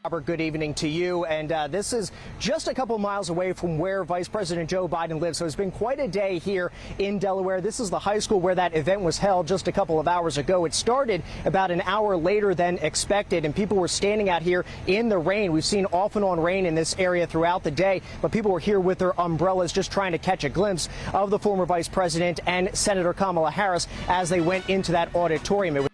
Robert, good evening to you. And this is just a couple miles away from where Vice President Joe Biden lives. So it's been quite a day here in Delaware. This is the high school where that event was held just a couple of hours ago. It started about an hour later than expected, and people were standing out here in the rain. We've seen off and on rain in this area throughout the day, but people were here with their umbrellas just trying to catch a glimpse of the former vice president and Senator Kamala Harris as they went into that auditorium.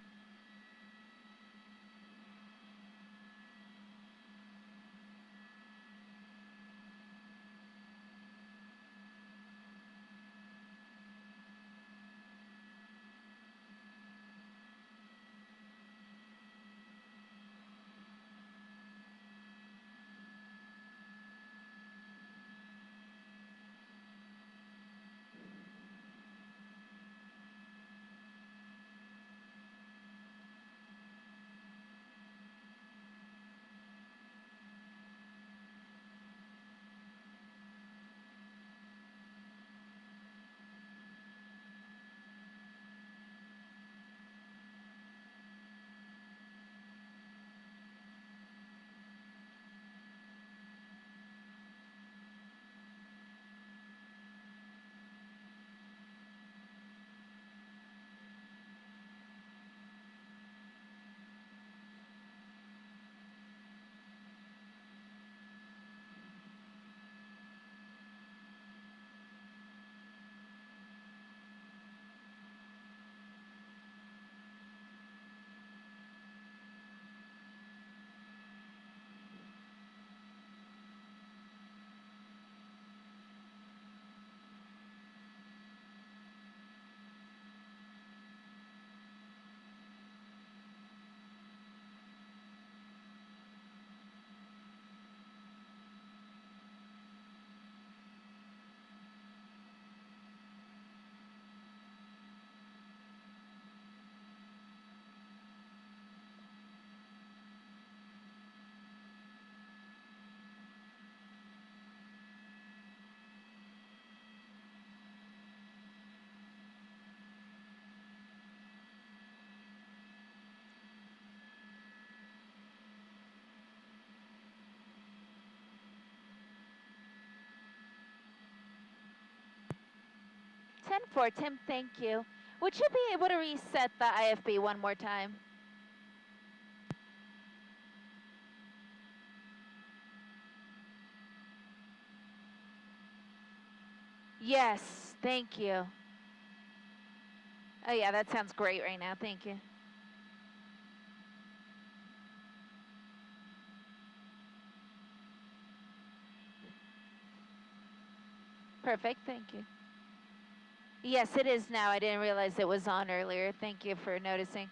For Tim, thank you. Would you be able to reset the IFB one more time? Yes, thank you. Oh yeah, that sounds great right now. Thank you. Perfect, thank you. Yes, it is now. I didn't realize it was on earlier. Thank you for noticing.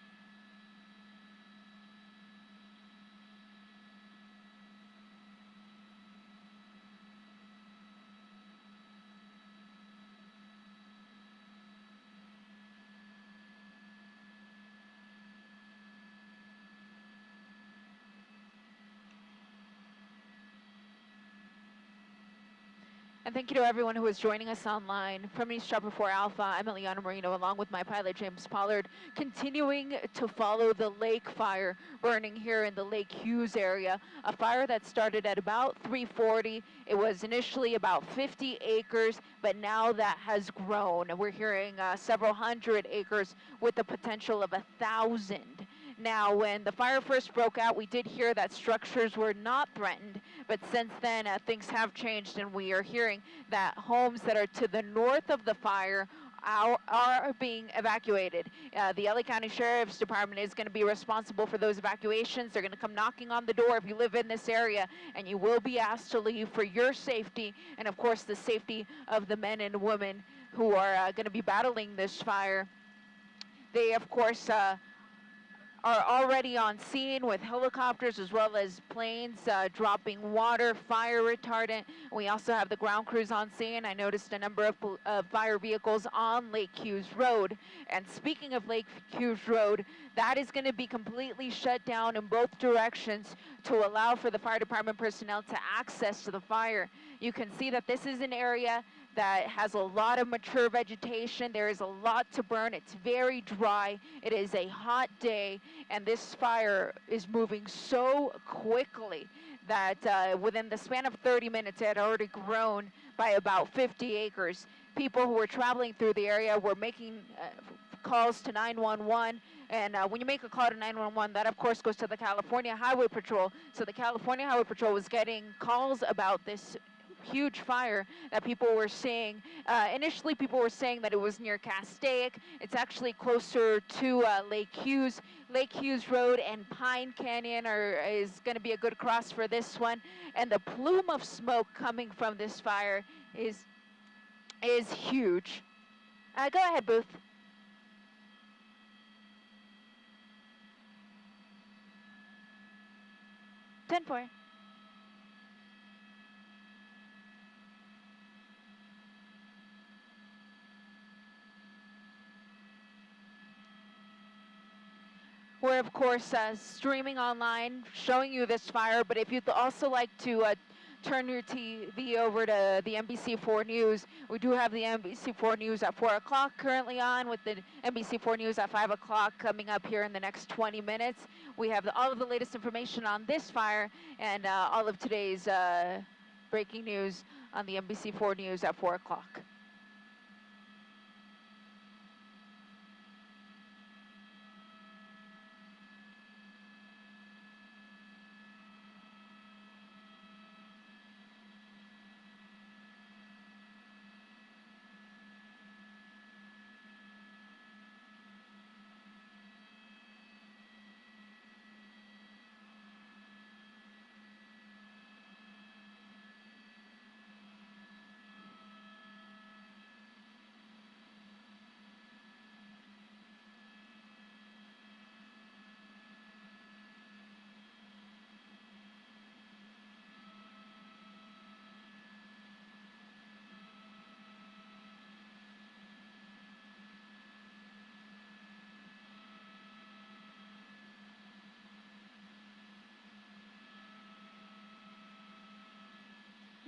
And thank you to everyone who is joining us online. From East Chopper 4 Alpha, I'm Eliana Marino, along with my pilot, James Pollard, continuing to follow the lake fire burning here in the Lake Hughes area. A fire that started at about 3:40. It was initially about 50 acres, but now that has grown. We're hearing several hundred acres with the potential of 1,000. Now, when the fire first broke out, we did hear that structures were not threatened, but since then things have changed, and we are hearing that homes that are to the north of the fire are being evacuated. The LA County Sheriff's Department is going to be responsible for those evacuations. They're going to come knocking on the door if you live in this area, and you will be asked to leave for your safety and, of course, the safety of the men and women who are going to be battling this fire. They, of course, are already on scene with helicopters as well as planes dropping water, fire retardant. We also have the ground crews on scene. I noticed a number of fire vehicles on Lake Hughes Road. And speaking of Lake Hughes Road, that is going to be completely shut down in both directions to allow for the fire department personnel to access to the fire. You can see that this is an area that has a lot of mature vegetation. There is a lot to burn. It's very dry. It is a hot day, and this fire is moving so quickly that within the span of 30 minutes, it had already grown by about 50 acres. People who were traveling through the area were making calls to 911, and when you make a call to 911, that of course goes to the California Highway Patrol. So the California Highway Patrol was getting calls about this huge fire that people were seeing. Initially, people were saying that it was near Castaic. It's actually closer to Lake Hughes. Lake Hughes Road and Pine Canyon is going to be a good cross for this one. And the plume of smoke coming from this fire is huge. Go ahead, Booth. 10-4. We're, of course, streaming online, showing you this fire, but if you'd also like to turn your TV over to the NBC4 News, we do have the NBC4 News at 4 o'clock currently on, with the NBC4 News at 5 o'clock coming up here in the next 20 minutes. We have all of the latest information on this fire and all of today's breaking news on the NBC4 News at 4 o'clock.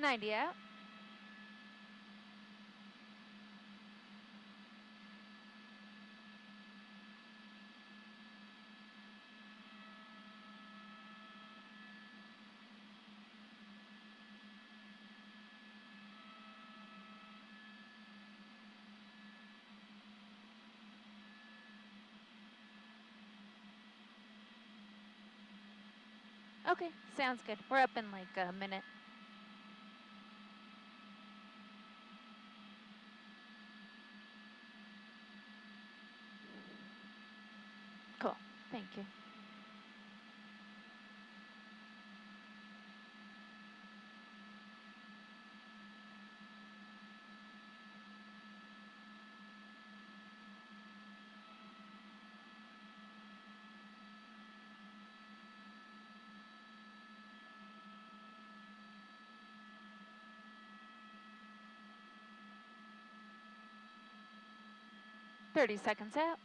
$90 out. Okay, sounds good. We're up in like a minute. Cool, thank you. Thirty seconds out.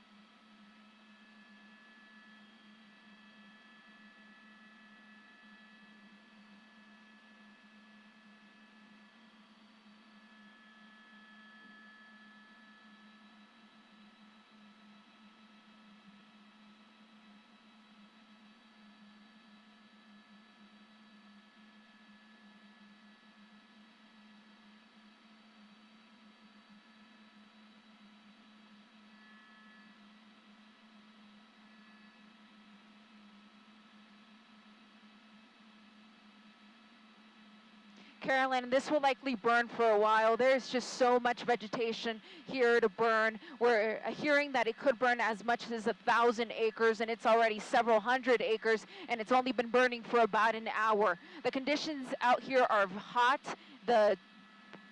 Carolyn, this will likely burn for a while. There's just so much vegetation here to burn. We're hearing that it could burn as much as 1,000 acres, and it's already several hundred acres, and it's only been burning for about an hour. The conditions out here are hot. The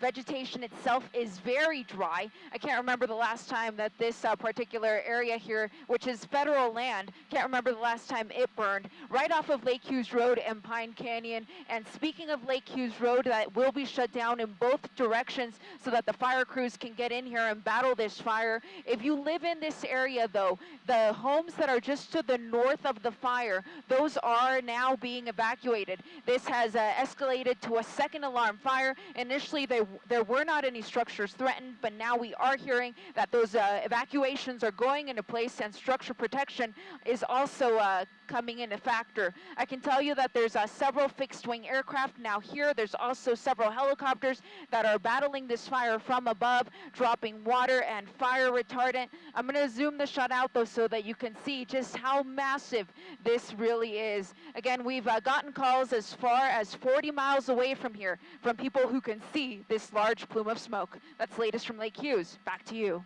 vegetation itself is very dry. I can't remember the last time that this particular area here, which is federal land, can't remember the last time it burned. Right off of Lake Hughes Road and Pine Canyon. And speaking of Lake Hughes Road, that will be shut down in both directions so that the fire crews can get in here and battle this fire. If you live in this area though, the homes that are just to the north of the fire, those are now being evacuated. This has escalated to a second alarm fire. Initially they there were not any structures threatened, but now we are hearing that those evacuations are going into place and structure protection is also coming into factor. I can tell you that there's several fixed-wing aircraft now here. There's also several helicopters that are battling this fire from above, dropping water and fire retardant. I'm going to zoom the shot out, though, so that you can see just how massive this really is. Again, we've gotten calls as far as 40 miles away from here from people who can see this large plume of smoke. That's latest from Lake Hughes. Back to you.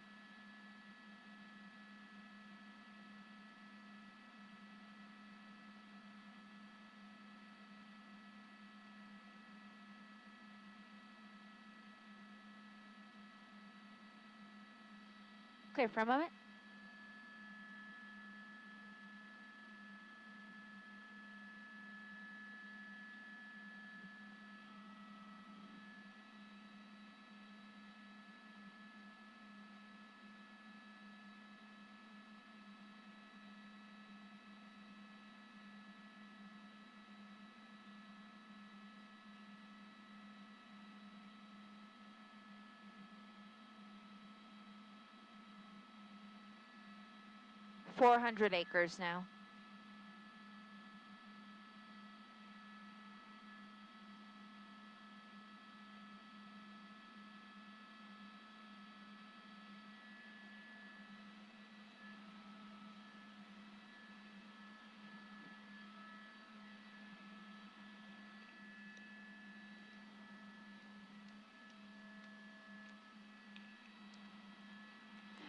Clear for a moment. .400 acres now.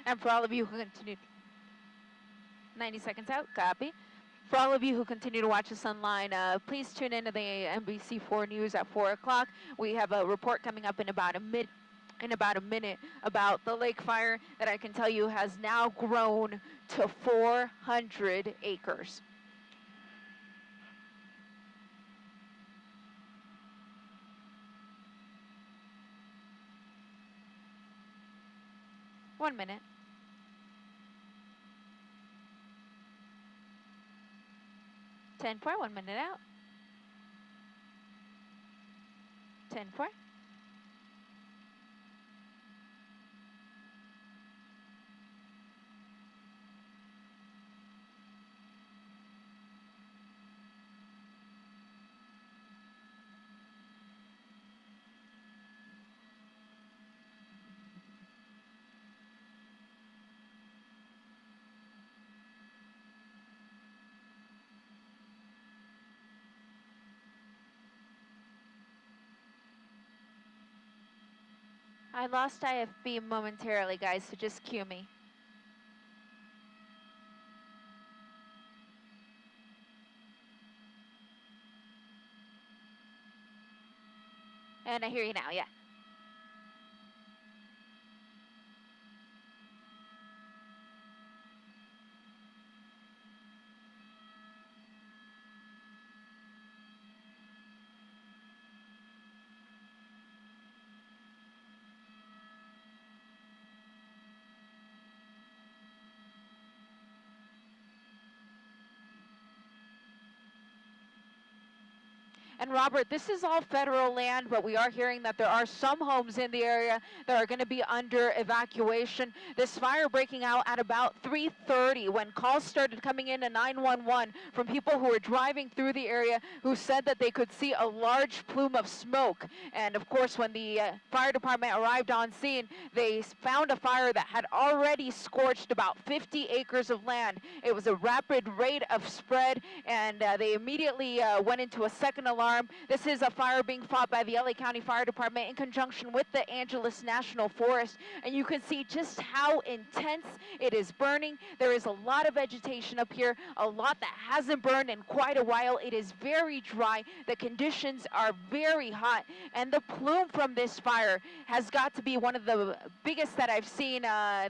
And for all of you who continue, 90 seconds out, copy. For all of you who continue to watch us online, please tune into the NBC4 News at 4 o'clock. We have a report coming up in about a minute about the lake fire that I can tell you has now grown to 400 acres. One minute. 10-4, 1 minute out. 10-4. I lost IFB momentarily, guys, so just cue me. And I hear you now, yeah. And Robert, this is all federal land, but we are hearing that there are some homes in the area that are going to be under evacuation. This fire breaking out at about 3:30 when calls started coming in to 911 from people who were driving through the area who said that they could see a large plume of smoke. And of course, when the fire department arrived on scene, they found a fire that had already scorched about 50 acres of land. It was a rapid rate of spread, and they immediately went into a second alarm. This is a fire being fought by the LA County Fire Department in conjunction with the Angeles National Forest, and you can see just how intense it is burning. There is a lot of vegetation up here, a lot that hasn't burned in quite a while. It is very dry. The conditions are very hot, and the plume from this fire has got to be one of the biggest that I've seen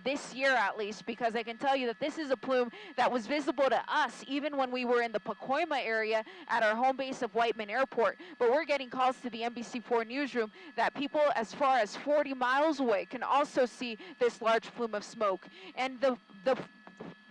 this year, at least, because I can tell you that this is a plume that was visible to us even when we were in the Pacoima area at our home base of Whiteman Airport. But we're getting calls to the NBC4 newsroom that people as far as 40 miles away can also see this large plume of smoke. And the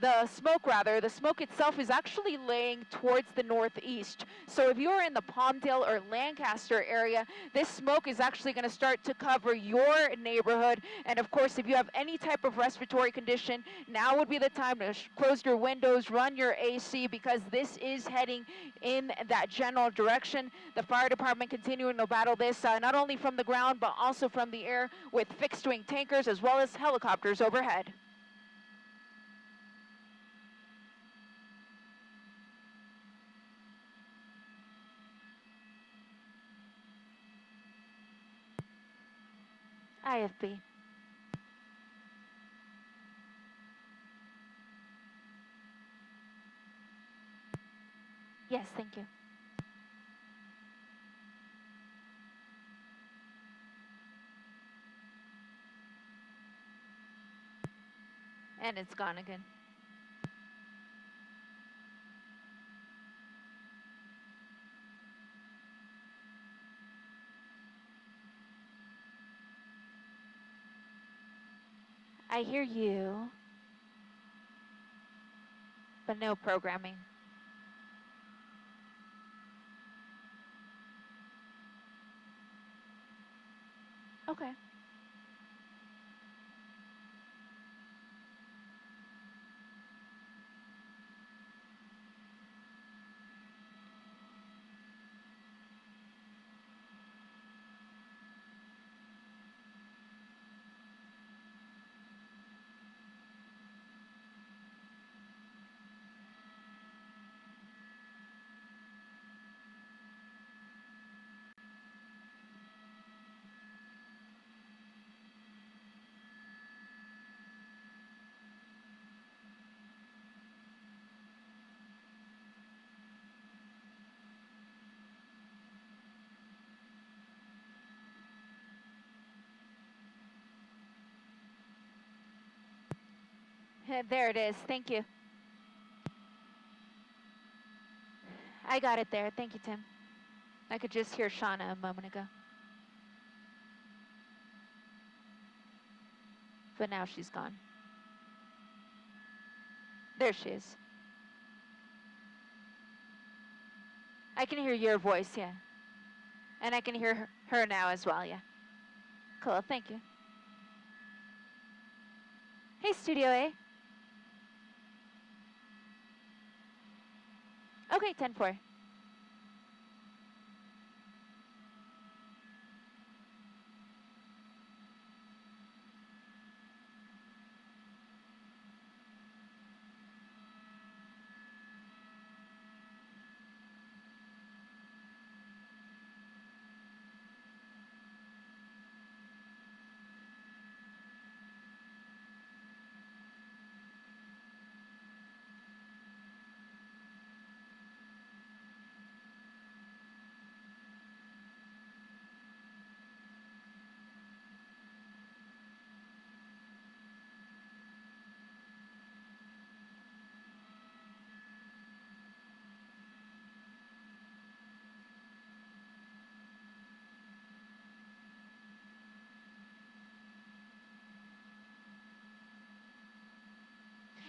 the smoke itself is actually laying towards the northeast. So if you're in the Palmdale or Lancaster area, this smoke is actually going to start to cover your neighborhood. And of course, if you have any type of respiratory condition, now would be the time to close your windows, run your AC, because this is heading in that general direction. The fire department continuing to battle this, not only from the ground, but also from the air with fixed-wing tankers as well as helicopters overhead. IFB. Yes, thank you. And it's gone again. I hear you, but no programming. Okay. There it is. Thank you. I got it there. Thank you, Tim. I could just hear Shauna a moment ago. But now she's gone. There she is. I can hear your voice, yeah. And I can hear her now as well, yeah. Cool, thank you. Hey, Studio A. Okay, 10-4.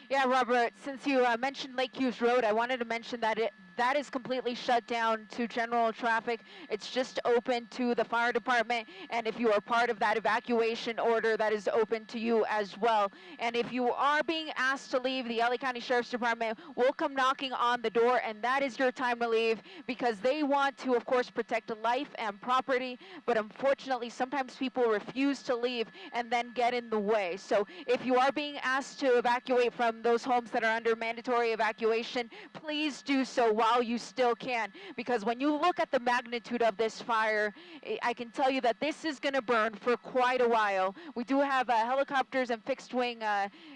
Yeah, Robert, since you mentioned Lake Hughes Road, I wanted to mention that that is completely shut down to general traffic. It's just open to the fire department, and if you are part of that evacuation order, that is open to you as well. And if you are being asked to leave, the LA County Sheriff's Department will come knocking on the door, and that is your time to leave, because they want to, of course, protect life and property, but unfortunately, sometimes people refuse to leave and then get in the way. So if you are being asked to evacuate from those homes that are under mandatory evacuation, please do so while you still can, because when you look at the magnitude of this fire, I can tell you that this is going to burn for quite a while. We do have helicopters and fixed-wing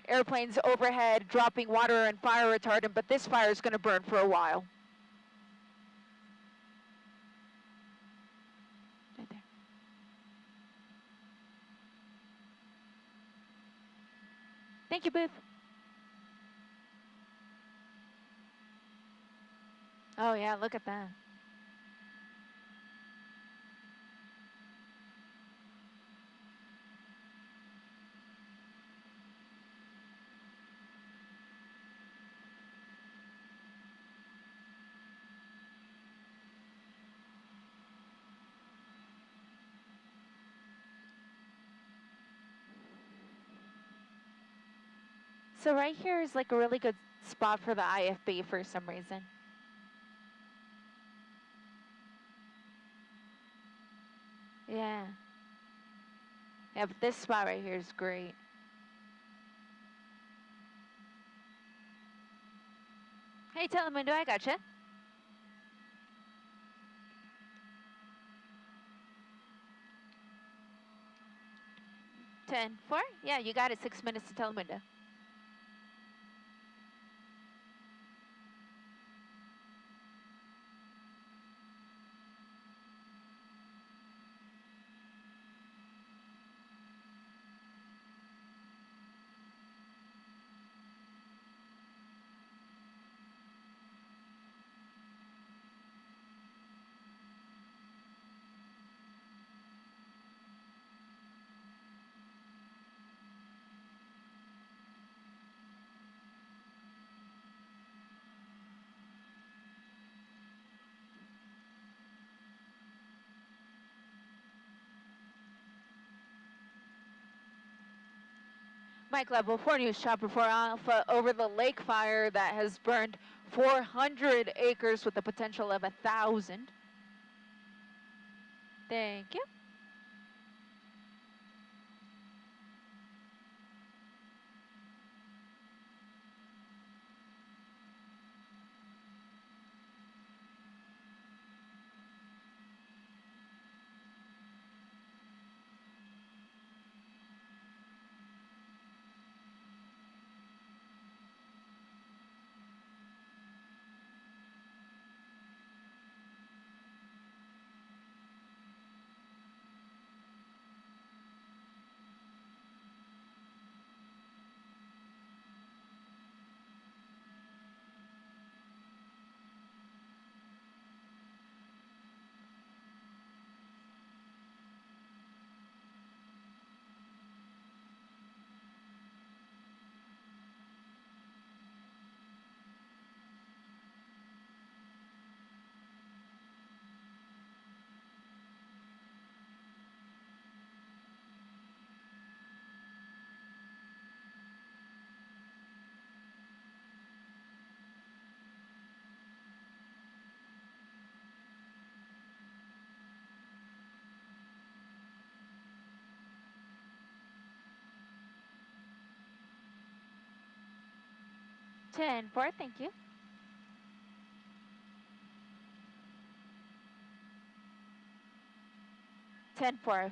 airplanes overhead dropping water and fire retardant, but this fire is going to burn for a while. Right there. Thank you, Booth. Oh yeah, look at that. So right here is like a really good spot for the IFB for some reason. Yeah. Yeah, but this spot right here is great. Hey, Telemundo, I gotcha. Ten, 4? Yeah, you got it. 6 minutes to Telemundo. Mike Level, 4 News Chopper 4 Alpha over the lake fire that has burned 400 acres with the potential of 1,000. Thank you. Ten, 4, thank you. Ten, 4.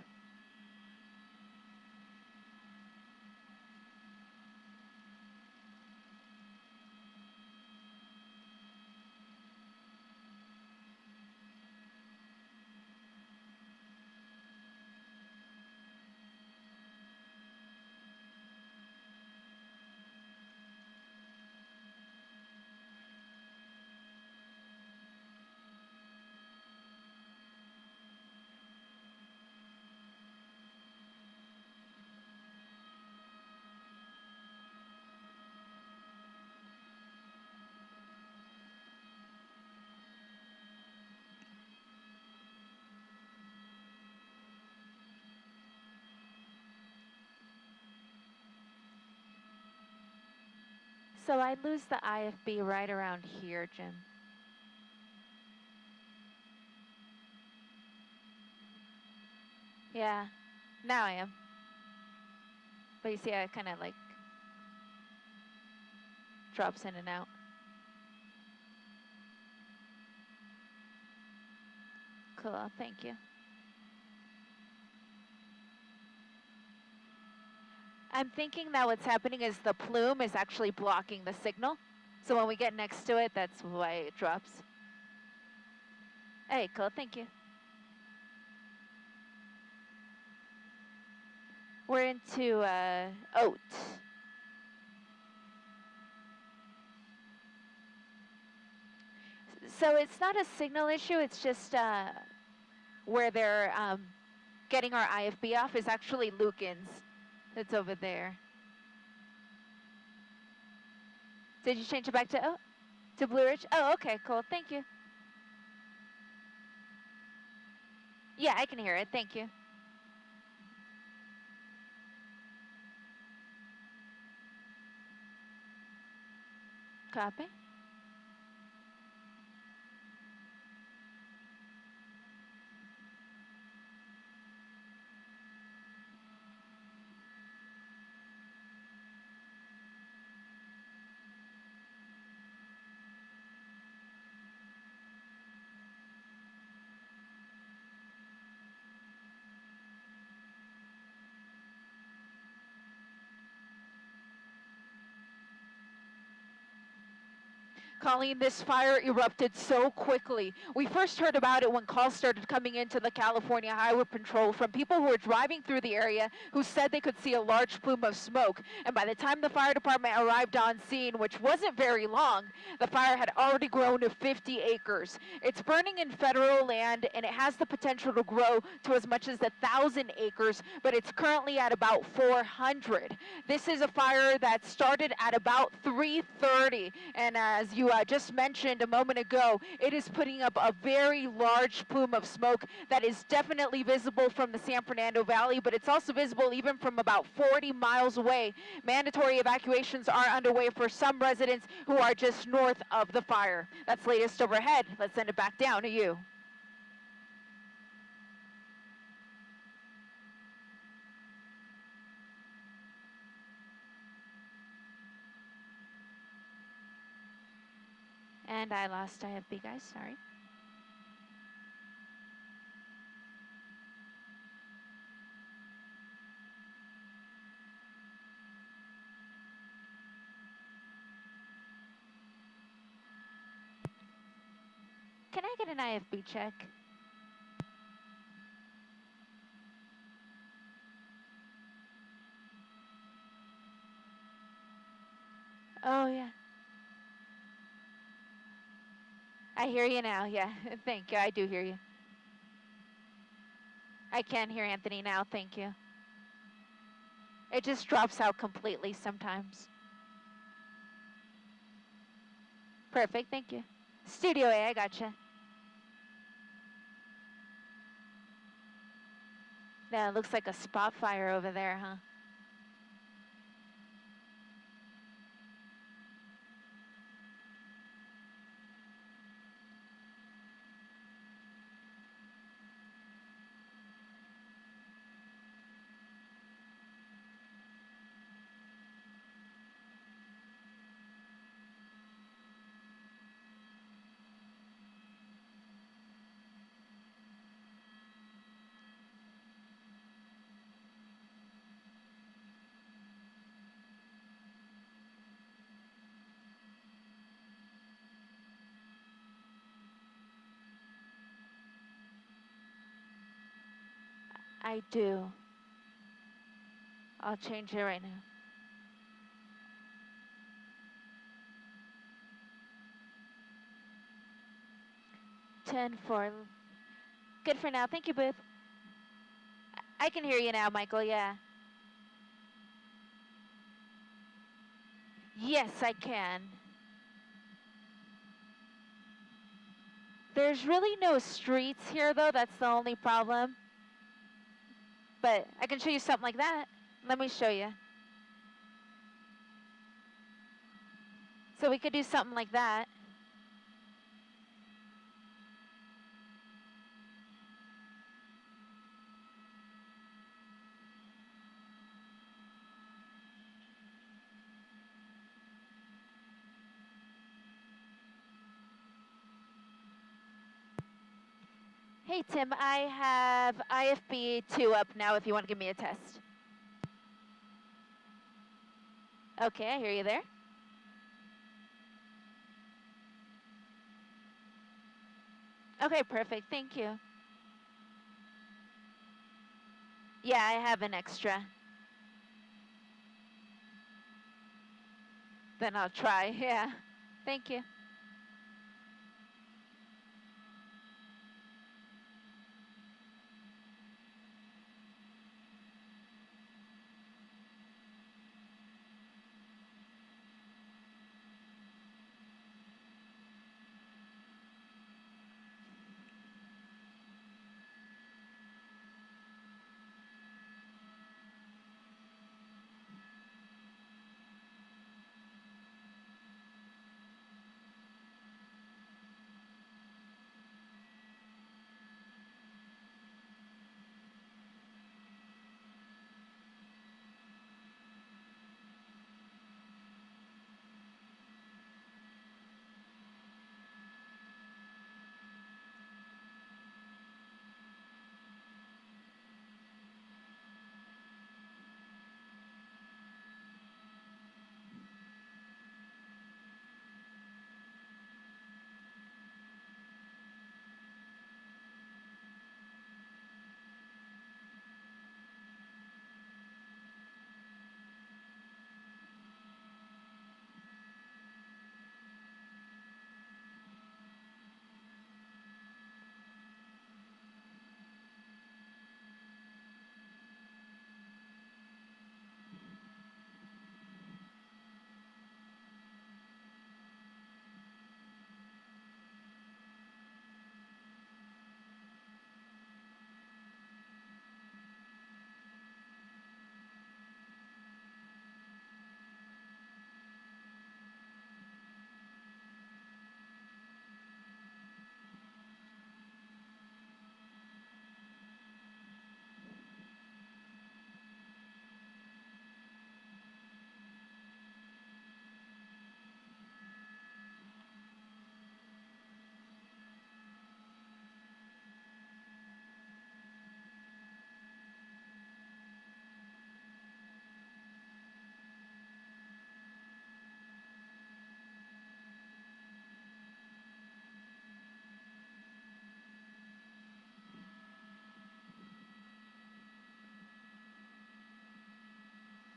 So I lose the IFB right around here, Jim. Yeah, now I am. But you see, I kind of like drops in and out. Cool, thank you. I'm thinking that what's happening is the plume is actually blocking the signal. So when we get next to it, that's why it drops. Hey, cool, thank you. We're into oat. So it's not a signal issue, it's just where they're getting our IFB off is actually Lucan's. It's over there. Did you change it back to Blue Ridge? Oh, okay, cool, thank you. Yeah, I can hear it, thank you. Copy. Colleen, this fire erupted so quickly. We first heard about it when calls started coming into the California Highway Patrol from people who were driving through the area who said they could see a large plume of smoke. And by the time the fire department arrived on scene, which wasn't very long, the fire had already grown to 50 acres. It's burning in federal land, and it has the potential to grow to as much as 1,000 acres, but it's currently at about 400. This is a fire that started at about 3:30, and as you just mentioned a moment ago, it is putting up a very large plume of smoke that is definitely visible from the San Fernando Valley, but it's also visible even from about 40 miles away. Mandatory evacuations are underway for some residents who are just north of the fire. That's latest overhead. Let's send it back down to you. And I lost IFB, guys, sorry. Can I get an IFB check? Oh, yeah. I hear you now, yeah. Thank you, I do hear you. I can hear Anthony now, thank you. It just drops out completely sometimes. Perfect, thank you. Studio A, I gotcha. Yeah, it looks like a spot fire over there, huh? I do. I'll change it right now. Ten four. Good for now. Thank you, Booth. I can hear you now, Michael, yeah. Yes, I can. There's really no streets here, though. That's the only problem. But I can show you something like that. Let me show you. So we could do something like that. Hey, Tim, I have IFB 2 up now if you want to give me a test. Okay, I hear you there. Okay, perfect. Thank you. Yeah, I have an extra. Then I'll try, yeah. Thank you.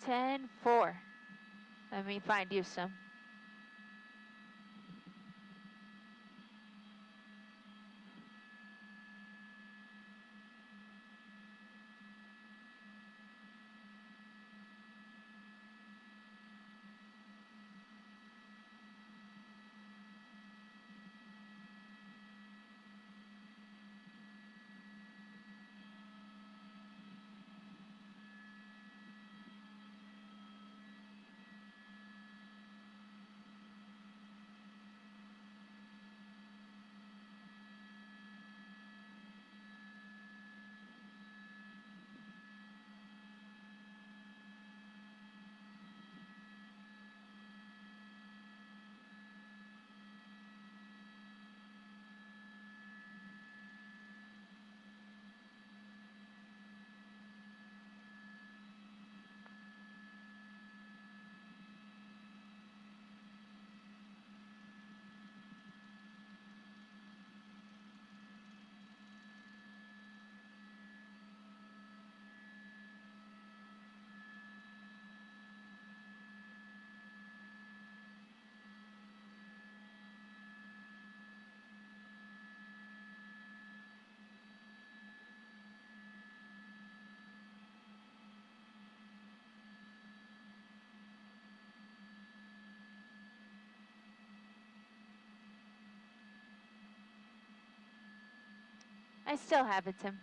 10-4. Let me find you some. I still have it, Tim.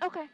Okay.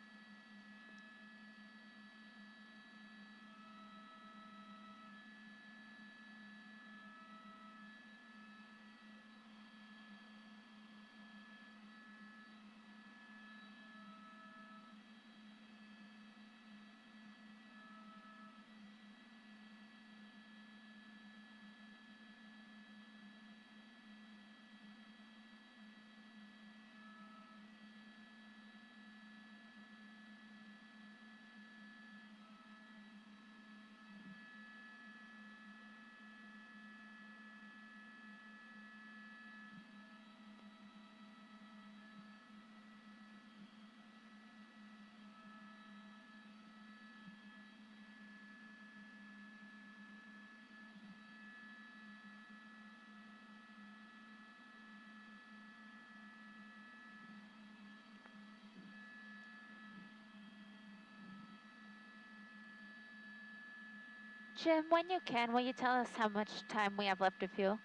Jim, when you can, will you tell us how much time we have left to fuel?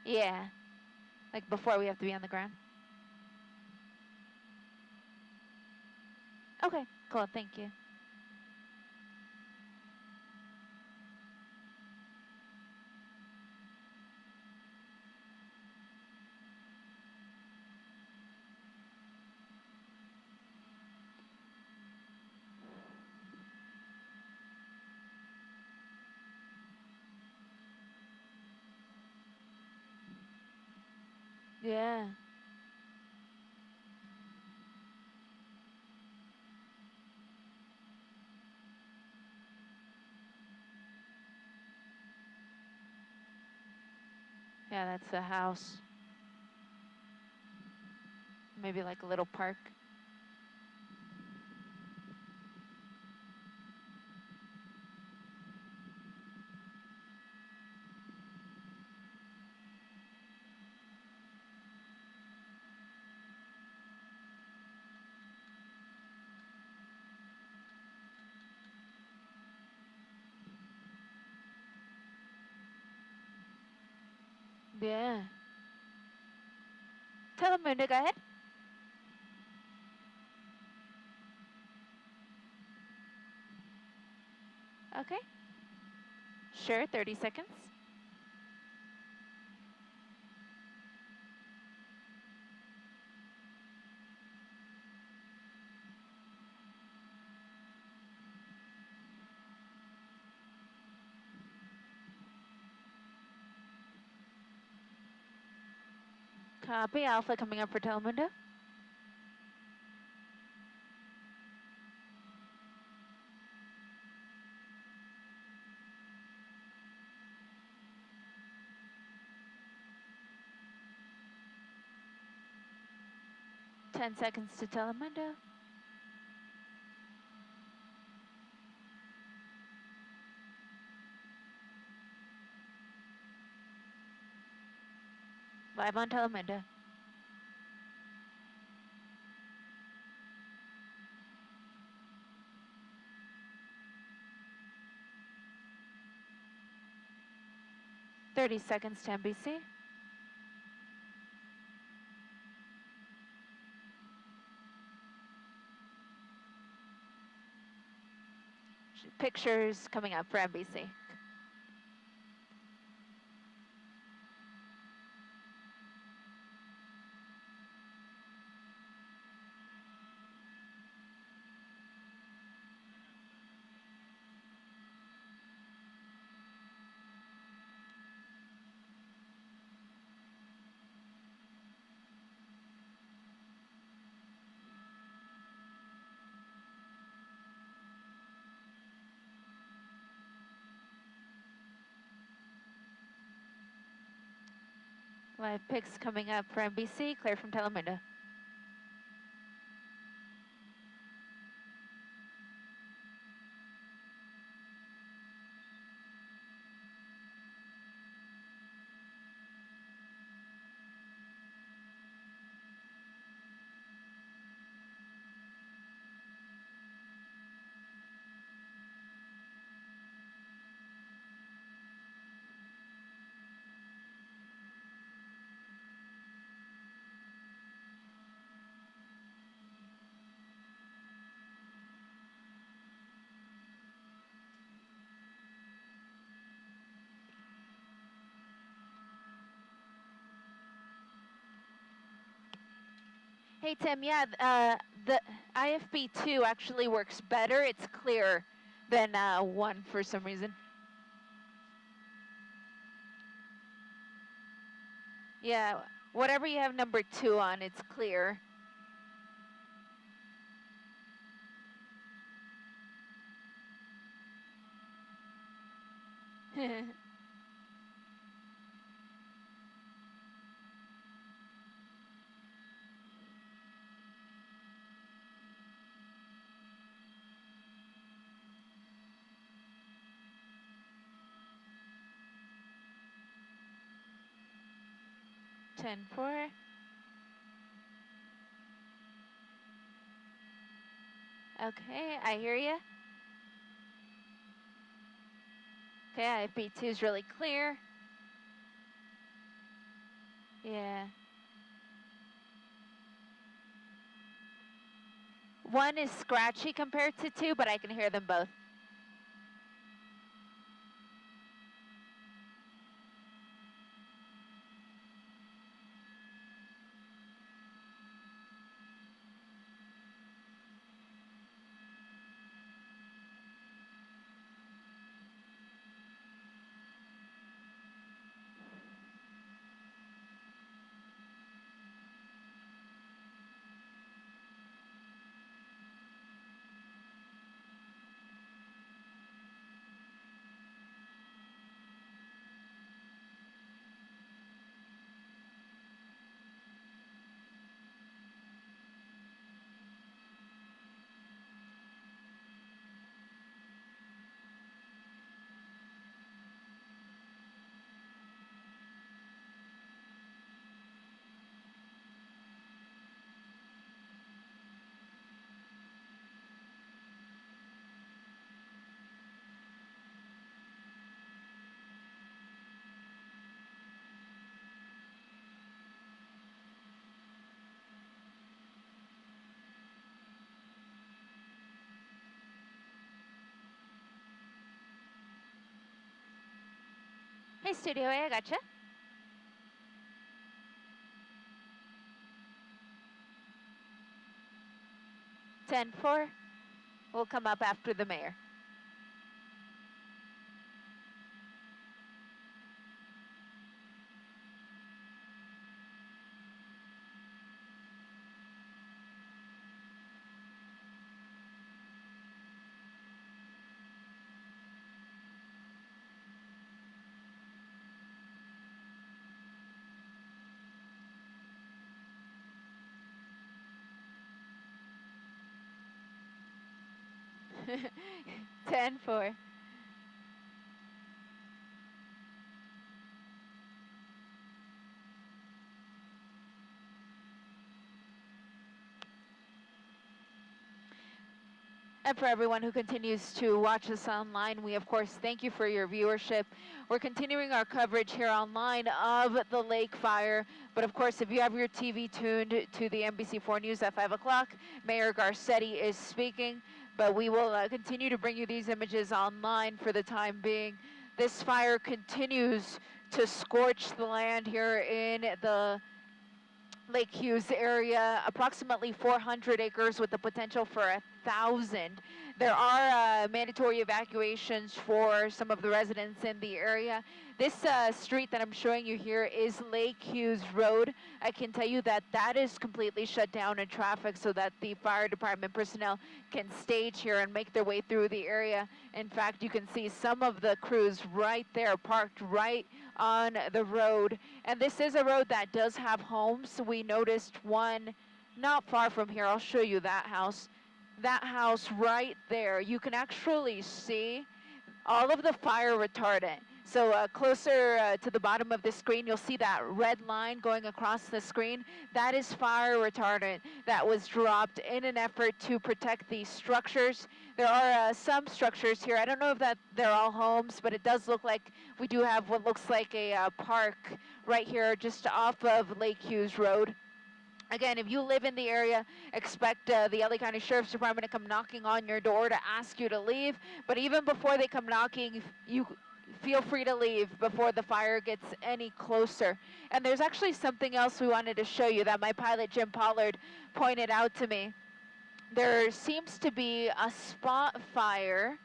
Yeah. Like before we have to be on the ground? Okay, cool, thank you. Yeah. Yeah, that's the house. Maybe like a little park. Yeah. Telemundo, go ahead. Okay. Sure, 30 seconds. Copy. Alpha coming up for Telemundo. Ten seconds to Telemundo. Live on Telemundo. $30 to NBC. Pictures coming up for NBC. Live pics coming up for NBC, clear from Telemundo. Hey Tim, yeah, the IFB2 actually works better. It's clearer than 1 for some reason. Yeah, whatever you have number 2 on, it's clear. Ten four. Okay, I hear you. Okay, IFB2 is really clear. Yeah. 1 is scratchy compared to 2, but I can hear them both. Hey, Studio A, I gotcha. Ten-4 will come up after the mayor. Ten-4. And for everyone who continues to watch us online, we of course thank you for your viewership. We're continuing our coverage here online of the lake fire. But of course, if you have your TV tuned to the NBC4 News at 5 o'clock, Mayor Garcetti is speaking. But we will continue to bring you these images online for the time being. This fire continues to scorch the land here in the Lake Hughes area, approximately 400 acres with the potential for 1,000. There are mandatory evacuations for some of the residents in the area. This street that I'm showing you here is Lake Hughes Road. I can tell you that that is completely shut down in traffic so that the fire department personnel can stage here and make their way through the area. In fact, you can see some of the crews right there parked right on the road. And this is a road that does have homes. We noticed one not far from here. I'll show you that house. That house right there, you can actually see all of the fire retardant. So closer to the bottom of the screen, you'll see that red line going across the screen. That is fire retardant that was dropped in an effort to protect these structures. There are some structures here. I don't know if that they're all homes, but it does look like we do have what looks like a park right here just off of Lake Hughes Road. Again, if you live in the area, expect the LA County Sheriff's Department to come knocking on your door to ask you to leave. But even before they come knocking, you feel free to leave before the fire gets any closer. And there's actually something else we wanted to show you that my pilot, Jim Pollard, pointed out to me. There seems to be a spot fire,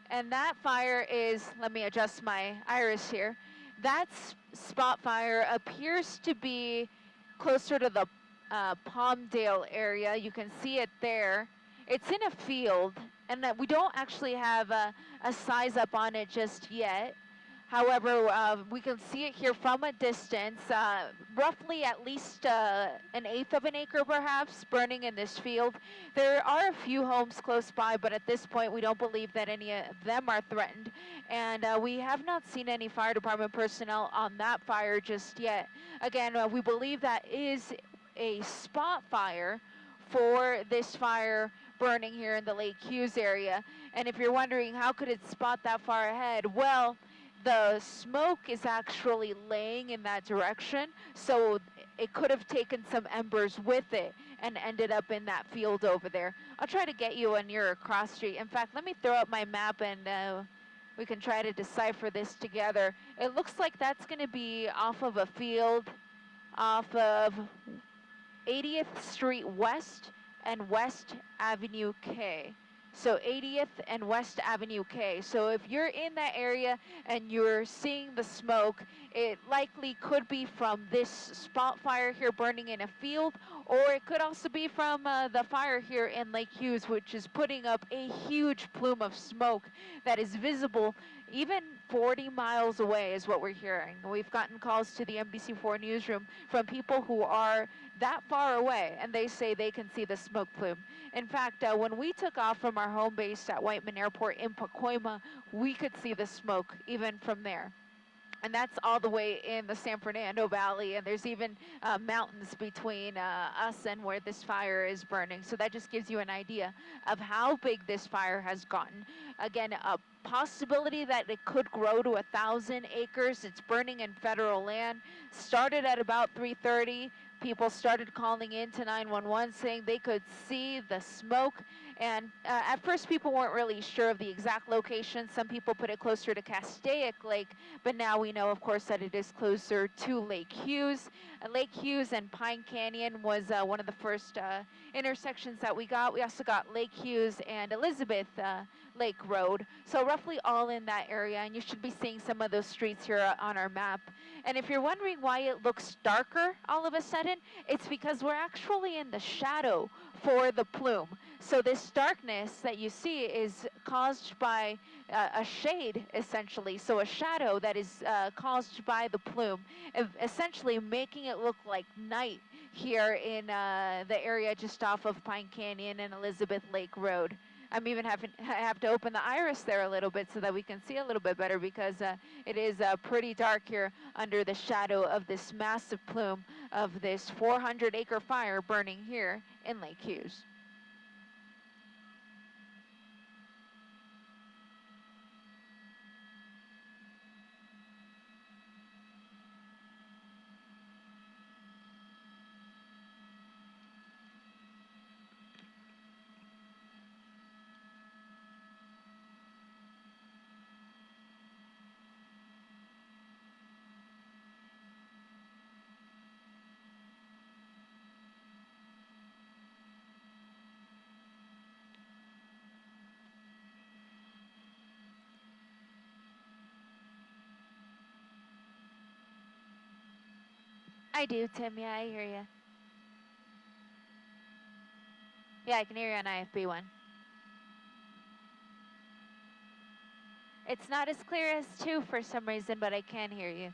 and that fire is, let me adjust my iris here. That spot fire appears to be closer to the Palmdale area. You can see it there. It's in a field, and that we don't actually have a size up on it just yet. However, we can see it here from a distance, roughly at least an eighth of an acre perhaps, burning in this field. There are a few homes close by, but at this point we don't believe that any of them are threatened. And we have not seen any fire department personnel on that fire just yet. Again, we believe that is a spot fire for this fire burning here in the Lake Hughes area. And if you're wondering how could it spot that far ahead, well, the smoke is actually laying in that direction, so it could have taken some embers with it and ended up in that field over there. I'll try to get you a nearer cross street. In fact, let me throw up my map and we can try to decipher this together. It looks like that's going to be off of a field off of 80th Street West and West Avenue K. So 80th and West Avenue K. So if you're in that area and you're seeing the smoke, it likely could be from this spot fire here burning in a field, or it could also be from the fire here in Lake Hughes, which is putting up a huge plume of smoke that is visible even 40 miles away is what we're hearing. We've gotten calls to the NBC4 newsroom from people who are that far away, and they say they can see the smoke plume. In fact, when we took off from our home base at Whiteman Airport in Pacoima, we could see the smoke even from there. And that's all the way in the San Fernando Valley, and there's even mountains between us and where this fire is burning. So that just gives you an idea of how big this fire has gotten. Again, a possibility that it could grow to 1,000 acres. It's burning in federal land. Started at about 3:30. People started calling in to 911 saying they could see the smoke. And at first, people weren't really sure of the exact location. Some people put it closer to Castaic Lake, but now we know, of course, that it is closer to Lake Hughes. Lake Hughes and Pine Canyon was one of the first intersections that we got. We also got Lake Hughes and Elizabeth Lake Road, so roughly all in that area, and you should be seeing some of those streets here on our map. And if you're wondering why it looks darker all of a sudden, it's because we're actually in the shadow for the plume. So this darkness that you see is caused by a shade, essentially, so a shadow that is caused by the plume, essentially making it look like night here in the area just off of Pine Canyon and Elizabeth Lake Road. I'm even have to open the iris there a little bit so that we can see a little bit better, because it is pretty dark here under the shadow of this massive plume of this 400-acre fire burning here in Lake Hughes. I do, Tim. Yeah, I hear you. Yeah, I can hear you on IFB1. It's not as clear as 2 for some reason, but I can hear you.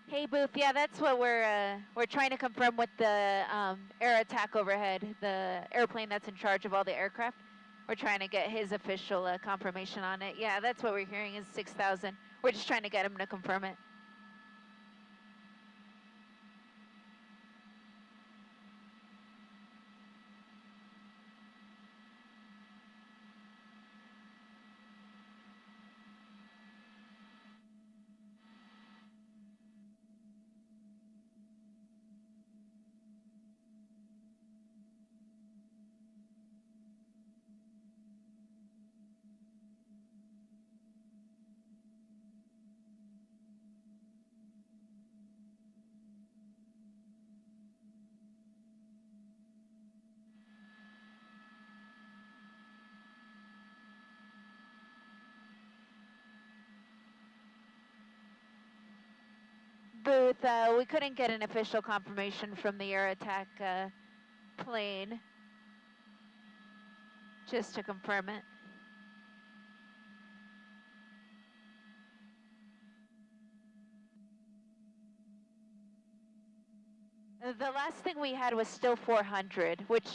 Hey, Booth. Yeah, that's what we're trying to confirm with the air attack overhead, the airplane that's in charge of all the aircraft. We're trying to get his official confirmation on it. Yeah, that's what we're hearing is 6,000. We're just trying to get him to confirm it. booth. We couldn't get an official confirmation from the air attack plane. Just to confirm it. The last thing we had was still 400, which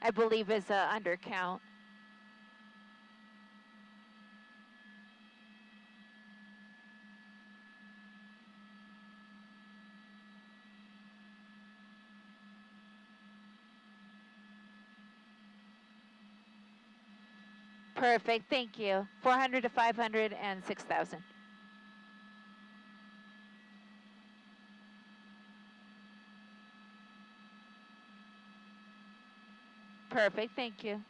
I believe is undercount. Perfect, thank you. 400 to 500 and 6,000. Perfect, thank you.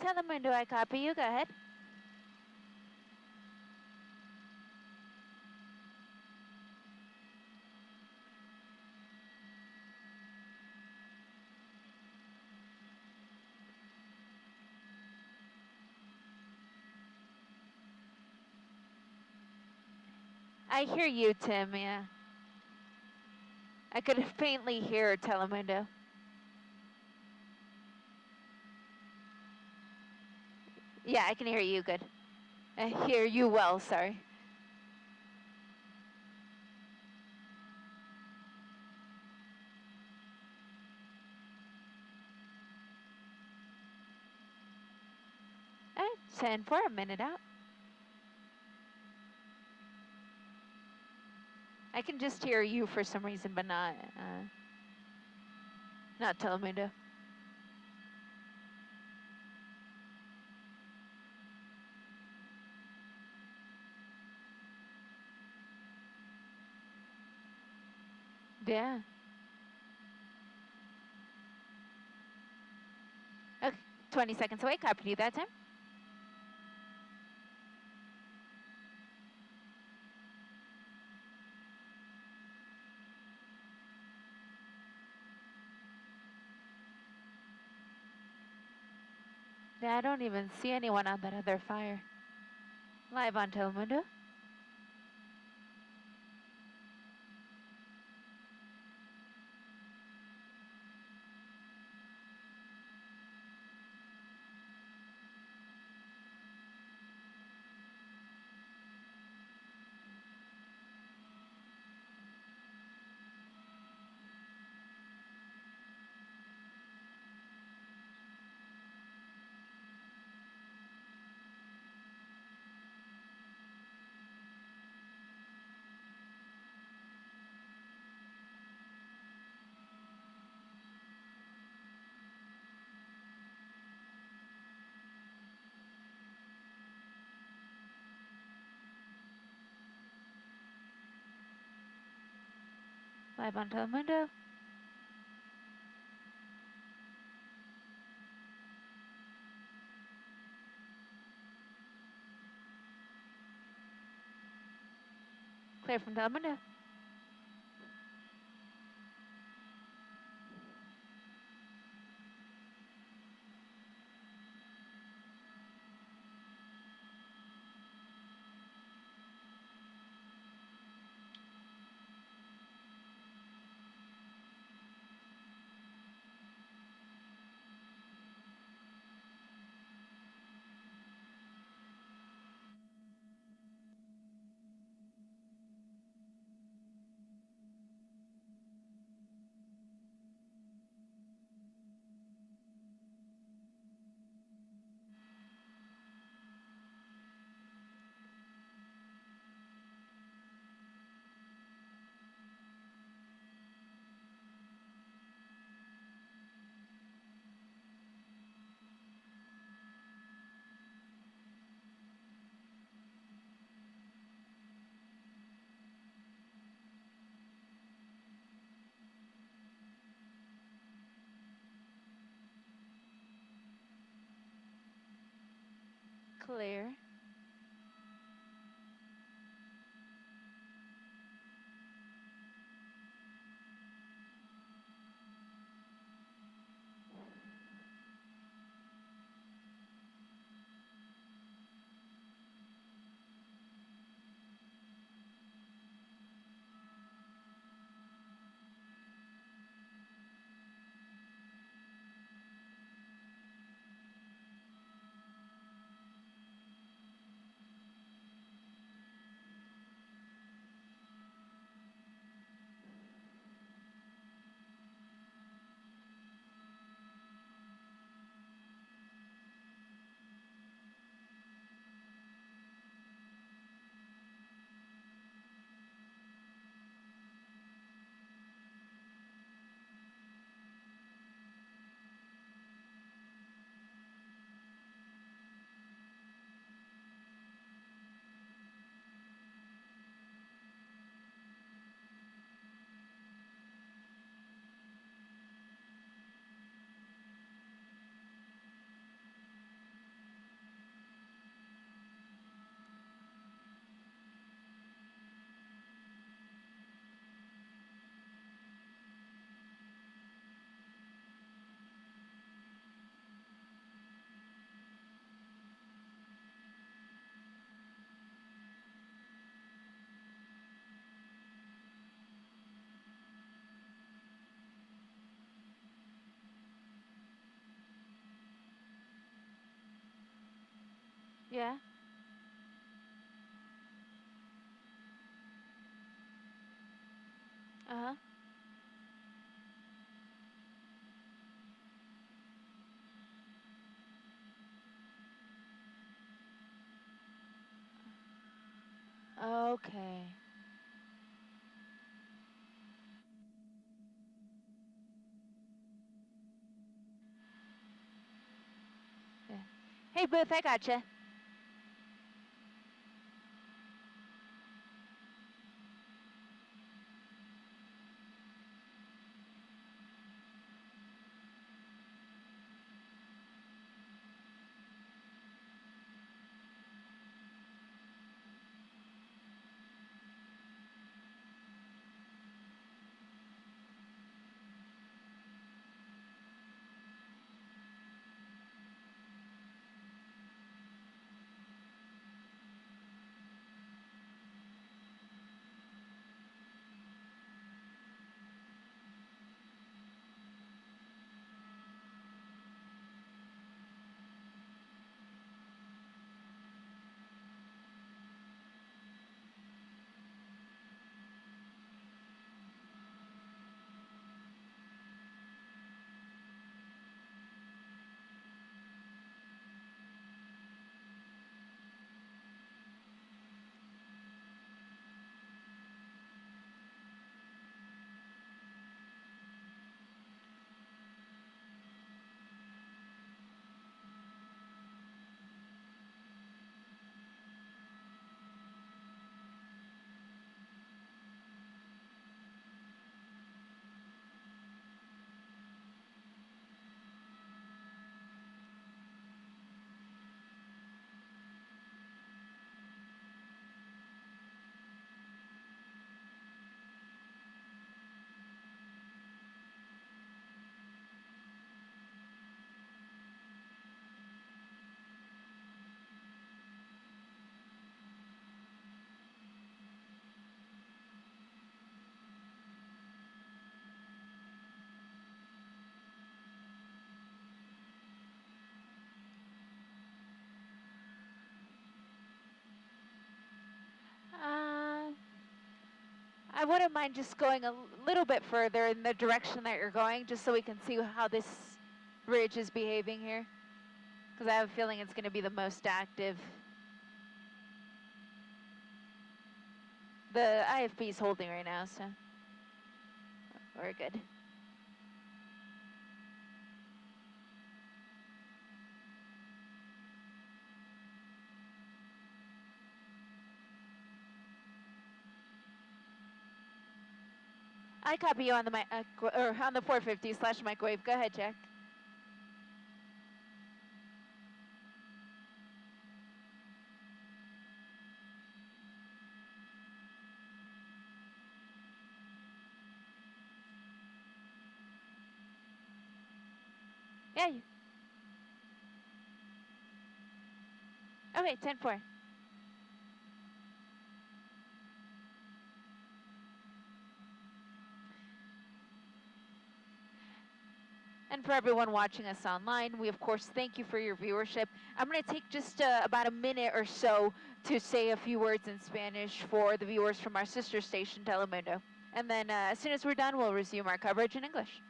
Telemundo, I copy you, go ahead. I hear you, Tim, yeah. I could faintly hear Telemundo. Yeah, I can hear you good. I hear you well, sorry. All right, send for a minute out. I can just hear you for some reason, but not Telemundo. Yeah. Okay, 20 seconds away, copy you that time. Yeah, I don't even see anyone on that other fire. Live on Telemundo. Live on Telemundo. Clear from Telemundo. clear. Yeah. Uh-huh. Okay. Yeah. Hey, Booth, I gotcha. Uh, I wouldn't mind just going a little bit further in the direction that you're going, just so we can see how this ridge is behaving here. Because I have a feeling it's going to be the most active. The IFB is holding right now, so we're good. I copy you on the or on the 450/microwave. Go ahead, Jack. Yeah. Okay, 10-4. And for everyone watching us online, we of course thank you for your viewership. I'm going to take just about a minute or so to say a few words in Spanish for the viewers from our sister station, Telemundo. And then as soon as we're done, we'll resume our coverage in English.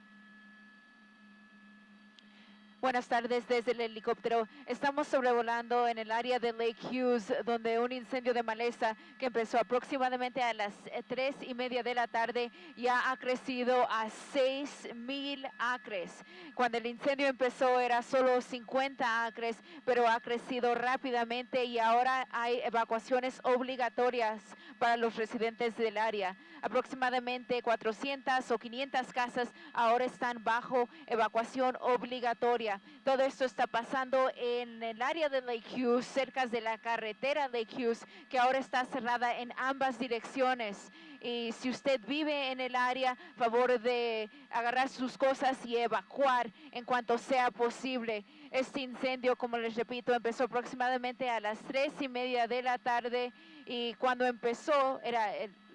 Buenas tardes desde el helicóptero. Estamos sobrevolando en el área de Lake Hughes, donde un incendio de maleza que empezó aproximadamente a las 3:30 de la tarde ya ha crecido a 6,000 acres. Cuando el incendio empezó era solo 50 acres, pero ha crecido rápidamente y ahora hay evacuaciones obligatorias para los residentes del área. Aproximadamente 400 o 500 casas ahora están bajo evacuación obligatoria. Todo esto está pasando en el área de Lake Hughes, cerca de la carretera Lake Hughes, que ahora está cerrada en ambas direcciones. Y si usted vive en el área, favor de agarrar sus cosas y evacuar en cuanto sea posible. Este incendio, como les repito, empezó aproximadamente a las 3:30 de la tarde y cuando empezó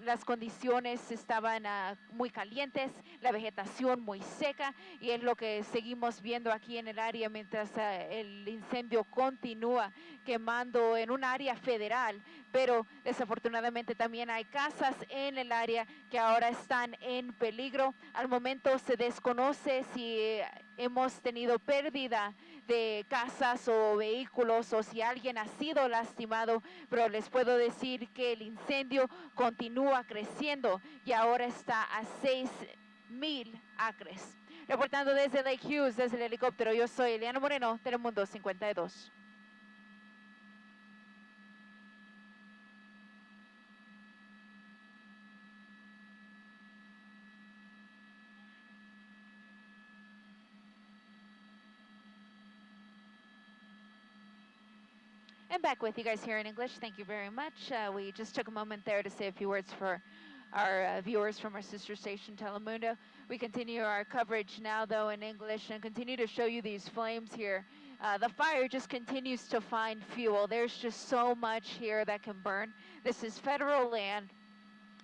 las condiciones estaban muy calientes, la vegetación muy seca y es lo que seguimos viendo aquí en el área mientras el incendio continúa quemando en un área federal, pero desafortunadamente también hay casas en el área que ahora están en peligro. Al momento se desconoce si hemos tenido pérdida de casas o vehículos o si alguien ha sido lastimado, pero les puedo decir que el incendio continúa creciendo y ahora está a 6,000 acres. Reportando desde Lake Hughes, desde el helicóptero, yo soy Eliana Moreno, Telemundo 52. And back with you guys here in English. Thank you very much. We just took a moment there to say a few words for our viewers from our sister station, Telemundo. We continue our coverage now, though, in English and continue to show you these flames here. The fire just continues to find fuel. There's just so much here that can burn. This is federal land.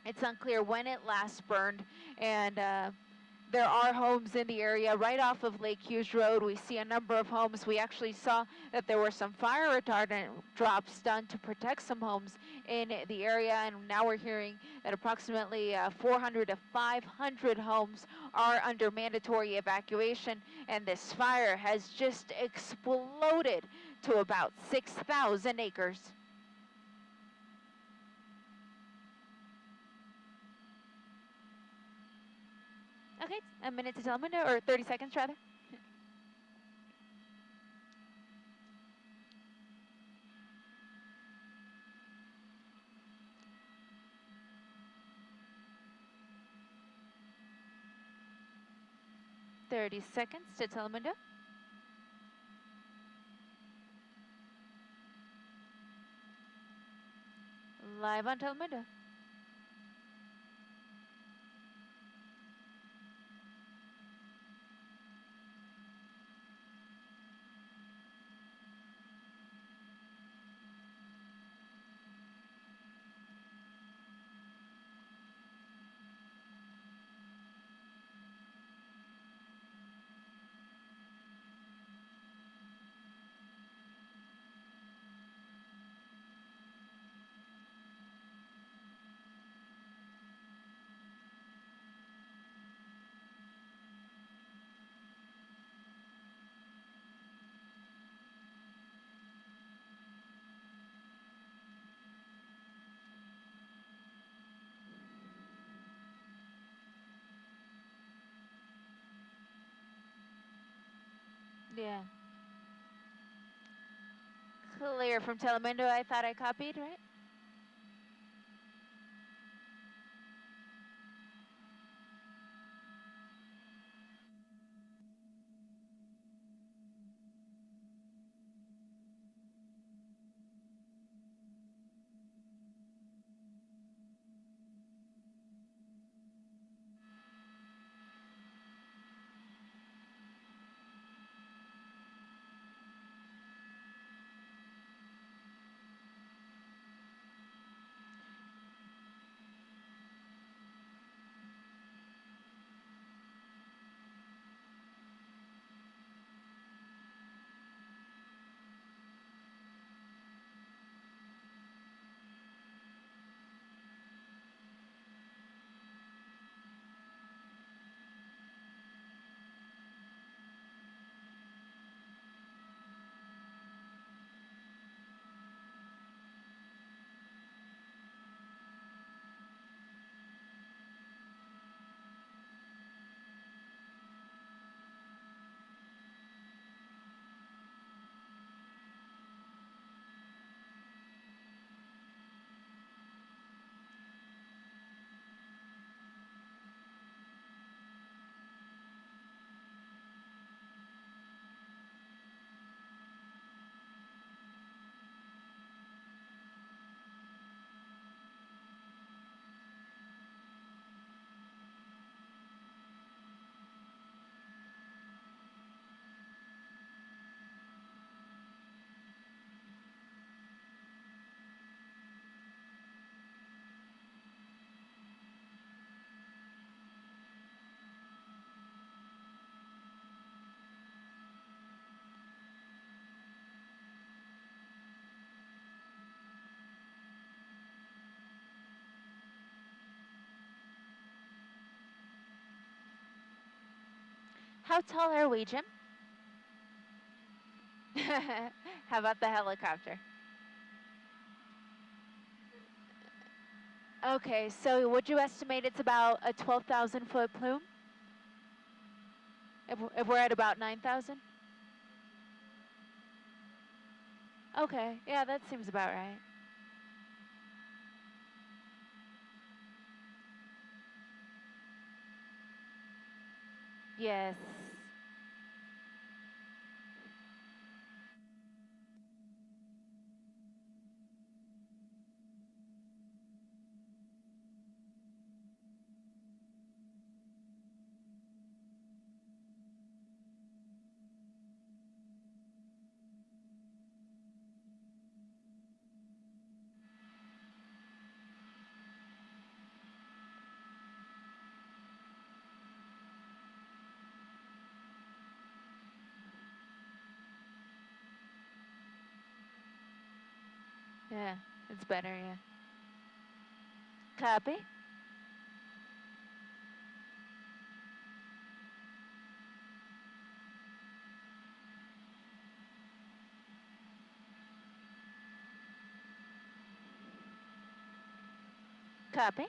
It's unclear when it last burned, and there are homes in the area right off of Lake Hughes Road. We see a number of homes. We actually saw that there were some fire retardant drops done to protect some homes in the area, and now we're hearing that approximately 400 to 500 homes are under mandatory evacuation, and this fire has just exploded to about 6,000 acres. Okay, a minute to Telemundo, or 30 seconds rather. "30 seconds to Telemundo. Live on Telemundo. Yeah. Clear from Telemundo. I thought I copied, right? How tall are we, Jim? How about the helicopter? Okay, so would you estimate it's about a 12,000 foot plume? If we're at about 9,000? Okay, yeah, that seems about right. Yes. Yeah, it's better, yeah. Copy. Copy.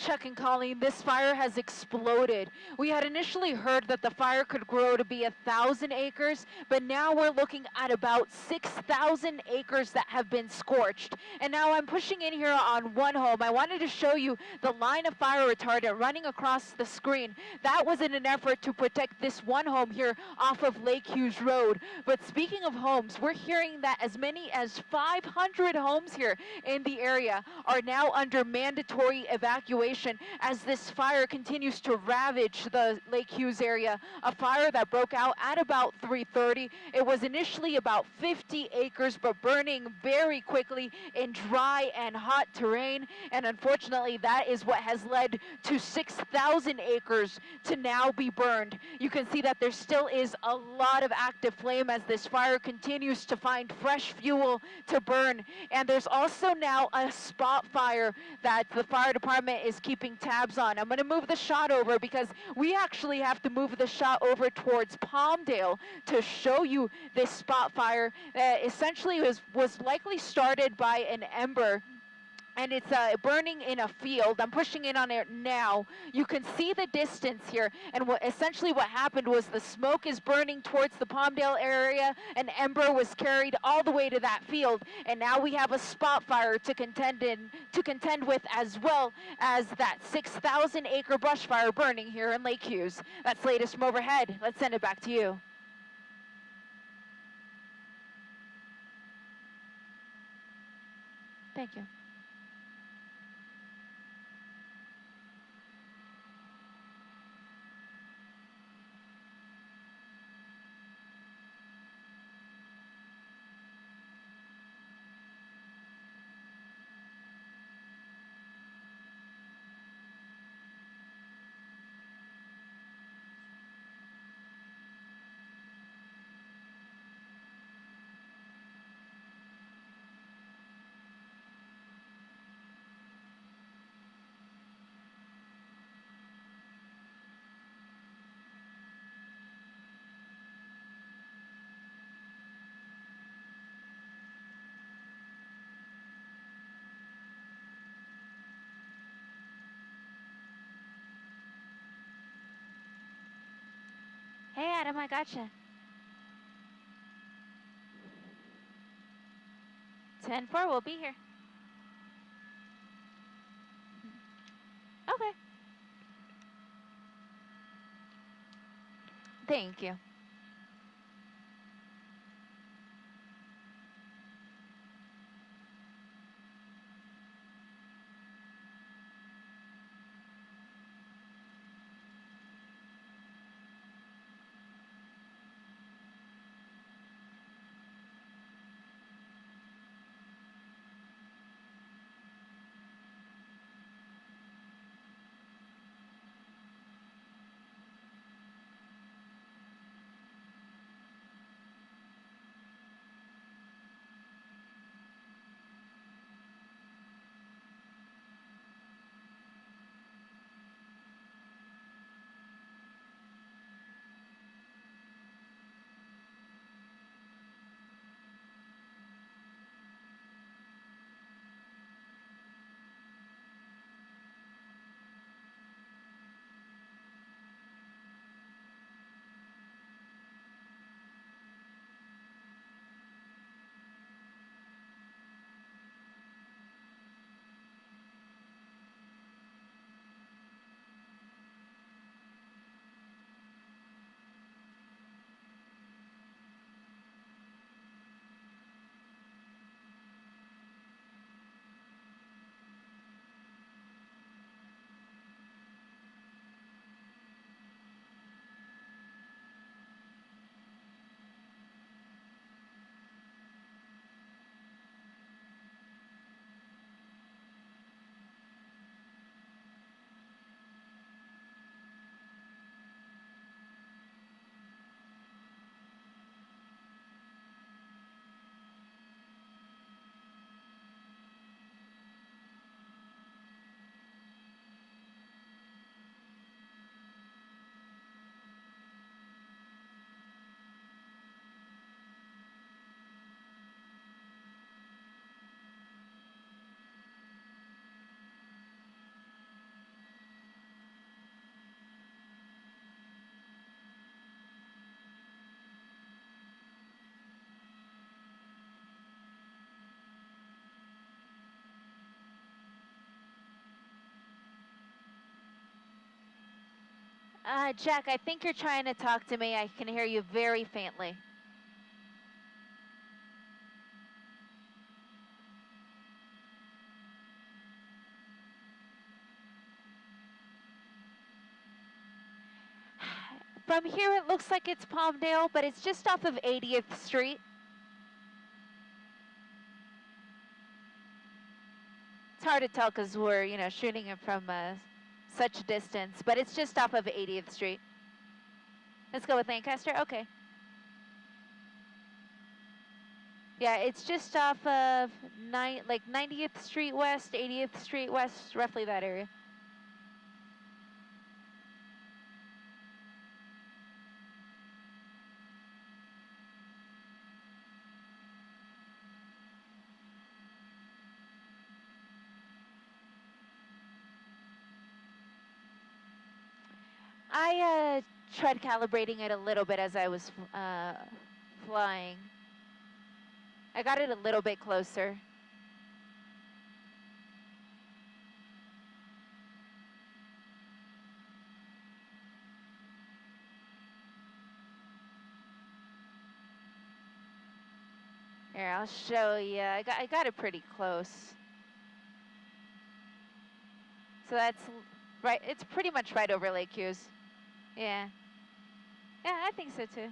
Chuck and Colleen, this fire has exploded. We had initially heard that the fire could grow to be 1,000 acres, but now we're looking at about 6,000 acres that have been scorched. And now I'm pushing in here on one home. I wanted to show you the line of fire retardant running across the screen. That was in an effort to protect this one home here off of Lake Hughes Road. But speaking of homes, we're hearing that as many as 500 homes here in the area are now under mandatory evacuation as this fire continues to ravage the Lake Hughes area. A fire that broke out at about 3:30. It was initially about 50 acres, but burning very quickly in dry and hot terrain. And unfortunately, that is what has led to 6,000 acres to now be burned. You can see that there still is a lot of active flame as this fire continues to find fresh fuel to burn. And there's also now a spot fire that the fire department is keeping tabs on. I'm going to move the shot over because we actually have to move the shot over towards Palmdale to show you this spot fire that essentially was likely started by an ember. And it's burning in a field. I'm pushing in on it now. You can see the distance here. And essentially what happened was the smoke is burning towards the Palmdale area. An ember was carried all the way to that field. And now we have a spot fire to contend with, as well as that 6,000 acre brush fire burning here in Lake Hughes. That's latest from overhead. Let's send it back to you. Thank you. Adam, I gotcha. 10-4, we'll be here. Okay. Thank you. Jack, I think you're trying to talk to me. I can hear you very faintly. From here, it looks like it's Palmdale, but it's just off of 80th Street. It's hard to tell because we're, shooting it from such a distance, but it's just off of 80th Street. Let's go with Lancaster. Okay. Yeah, it's just off of 90th Street West, 80th Street West, roughly that area. I tried calibrating it a little bit as I was flying. I got it a little bit closer. Here, I'll show you. I got it pretty close. So that's right. It's pretty much right over Lake Hughes. Yeah. Yeah, I think so too.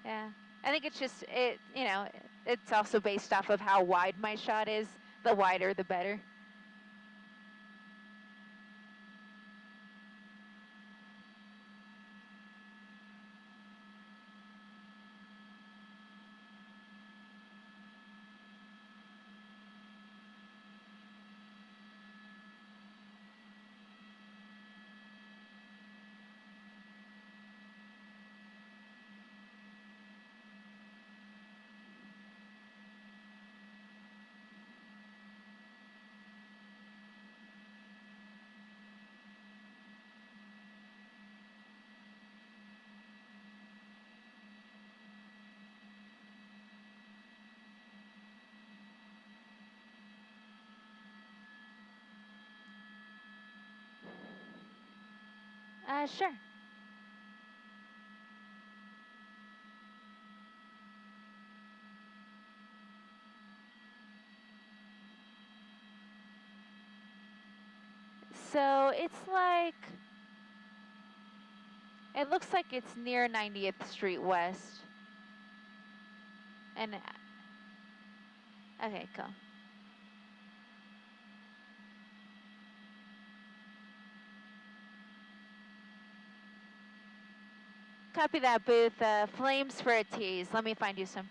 Yeah. I think it's just, it's also based off of how wide my shot is. The wider, the better. Sure. So it's like, it looks like it's near 90th Street West. And, okay, cool. Copy that, Booth. Flames for a tease. Let me find you some.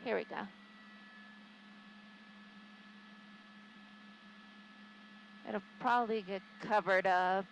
Here we go. It'll probably get covered up.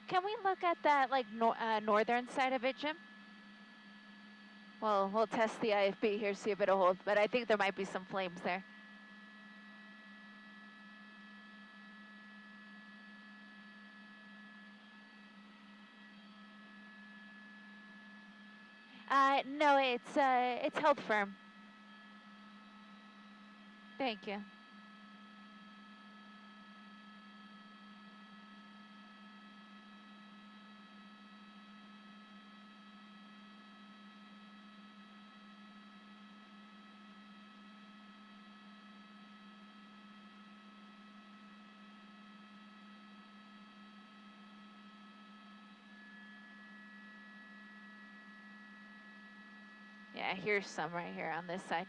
Can we look at that like northern side of it, Jim? Well, we'll test the IFB here, see if it'll hold, but I think there might be some flames there. No, it's held firm. Thank you. Yeah, here's some right here on this side.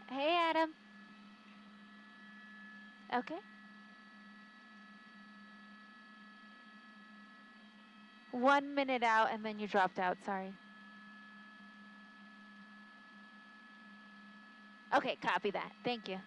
Hey, Adam. Okay. 1 minute out and then you dropped out, sorry. Okay, copy that. Thank you.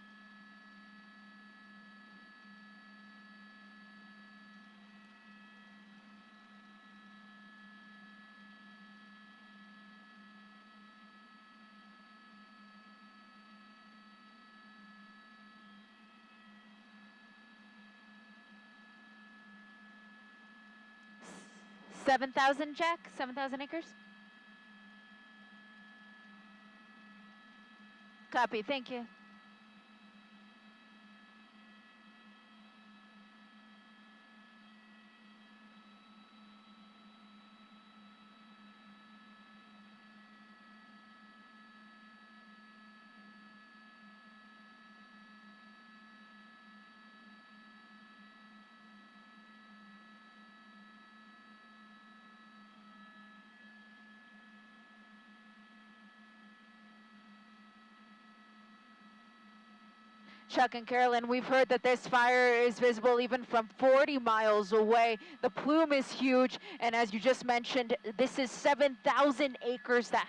S 7,000 Jack? 7,000 acres? Copy, thank you. Chuck and Carolyn, we've heard that this fire is visible even from 40 miles away. The plume is huge, and as you just mentioned, this is 7,000 acres that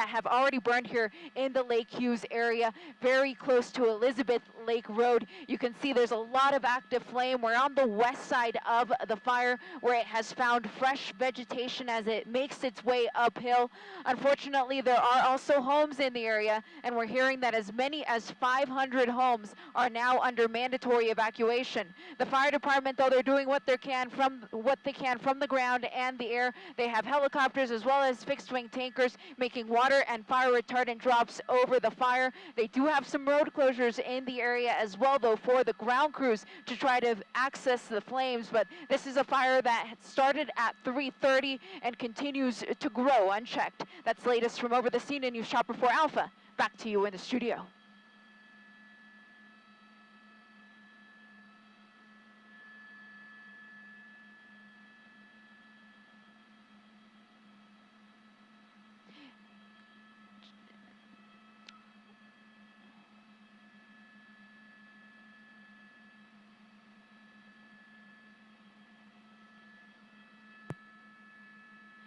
have already burned here in the Lake Hughes area, very close to Elizabeth Lake Road. You can see there's a lot of active flame. We're on the west side of the fire, where it has found fresh vegetation as it makes its way uphill. Unfortunately, there are also homes in the area, and we're hearing that as many as 500 homes are now under mandatory evacuation. The fire department, though, they're doing what they can from the ground and the air. They have helicopters as well as fixed-wing tankers making water and fire retardant drops over the fire. They do have some road closures in the area as well, though, for the ground crews to try to access the flames. But this is a fire that had started at 3:30 and continues to grow unchecked. That's latest from over the scene in News Chopper 4 Alpha. Back to you in the studio.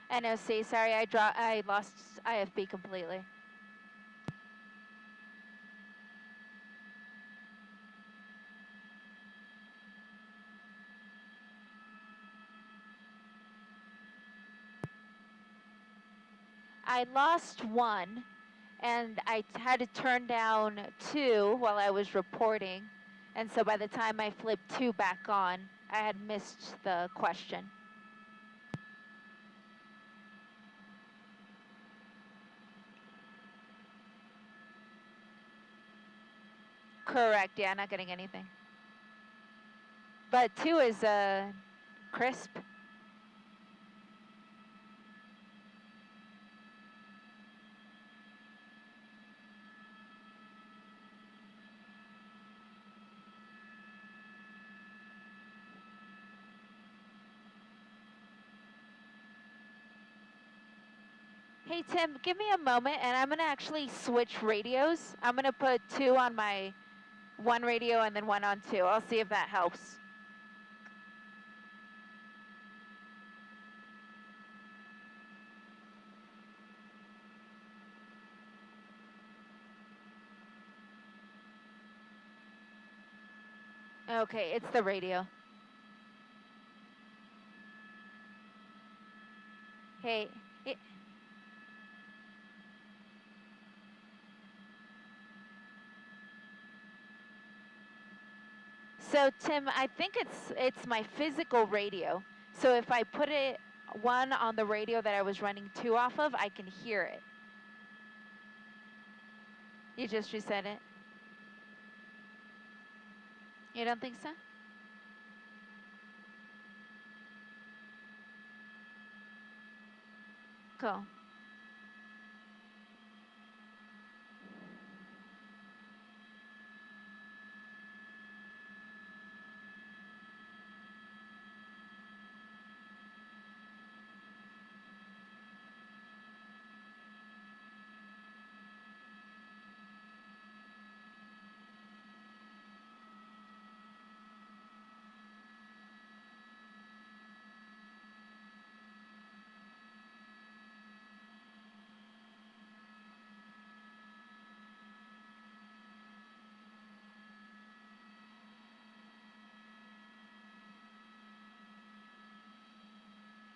NOC, sorry, I lost IFB completely. I lost one, and I had to turn down 2 while I was reporting, and so by the time I flipped 2 back on, I had missed the question. Correct, yeah, not getting anything. But 2 is crisp. Hey Tim, give me a moment and I'm gonna actually switch radios. I'm gonna put 2 on my 1 radio and then 1 on 2. I'll see if that helps. Okay, it's the radio. Hey, so Tim, I think it's my physical radio. So if I put 1 on the radio that I was running 2 off of, I can hear it. You just reset it? You don't think so? Cool.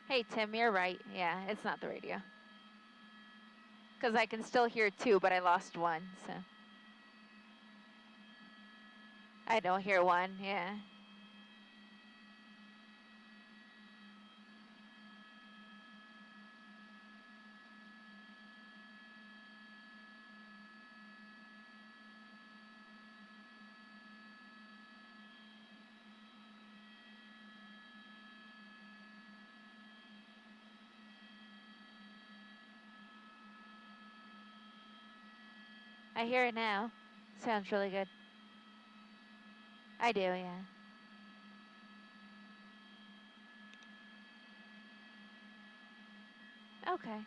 Hey Tim, you're right. Yeah, it's not the radio. Because I can still hear 2, but I lost 1, so. I don't hear 1, yeah. I hear it now. Sounds really good. I do, yeah. Okay.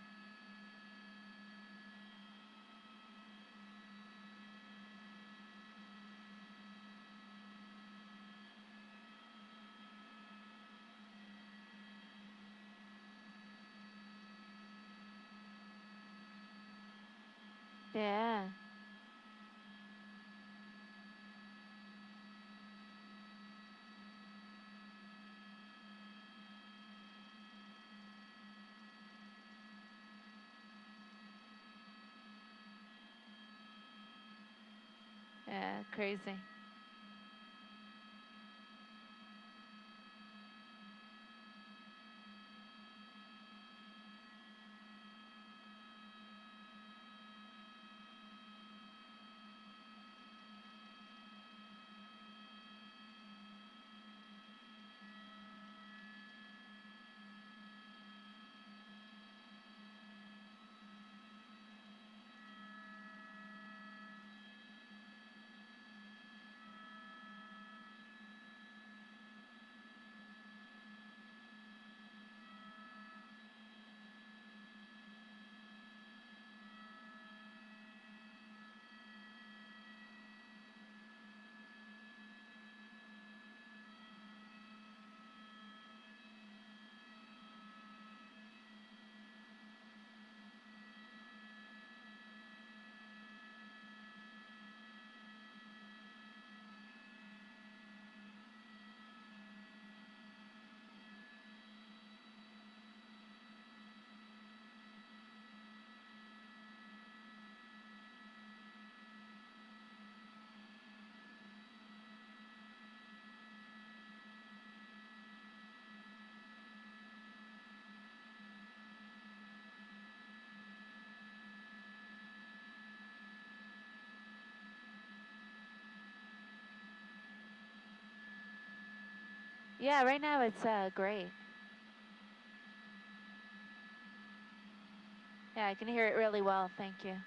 Yeah. Yeah, crazy. Yeah, right now it's great. Yeah, I can hear it really well. Thank you.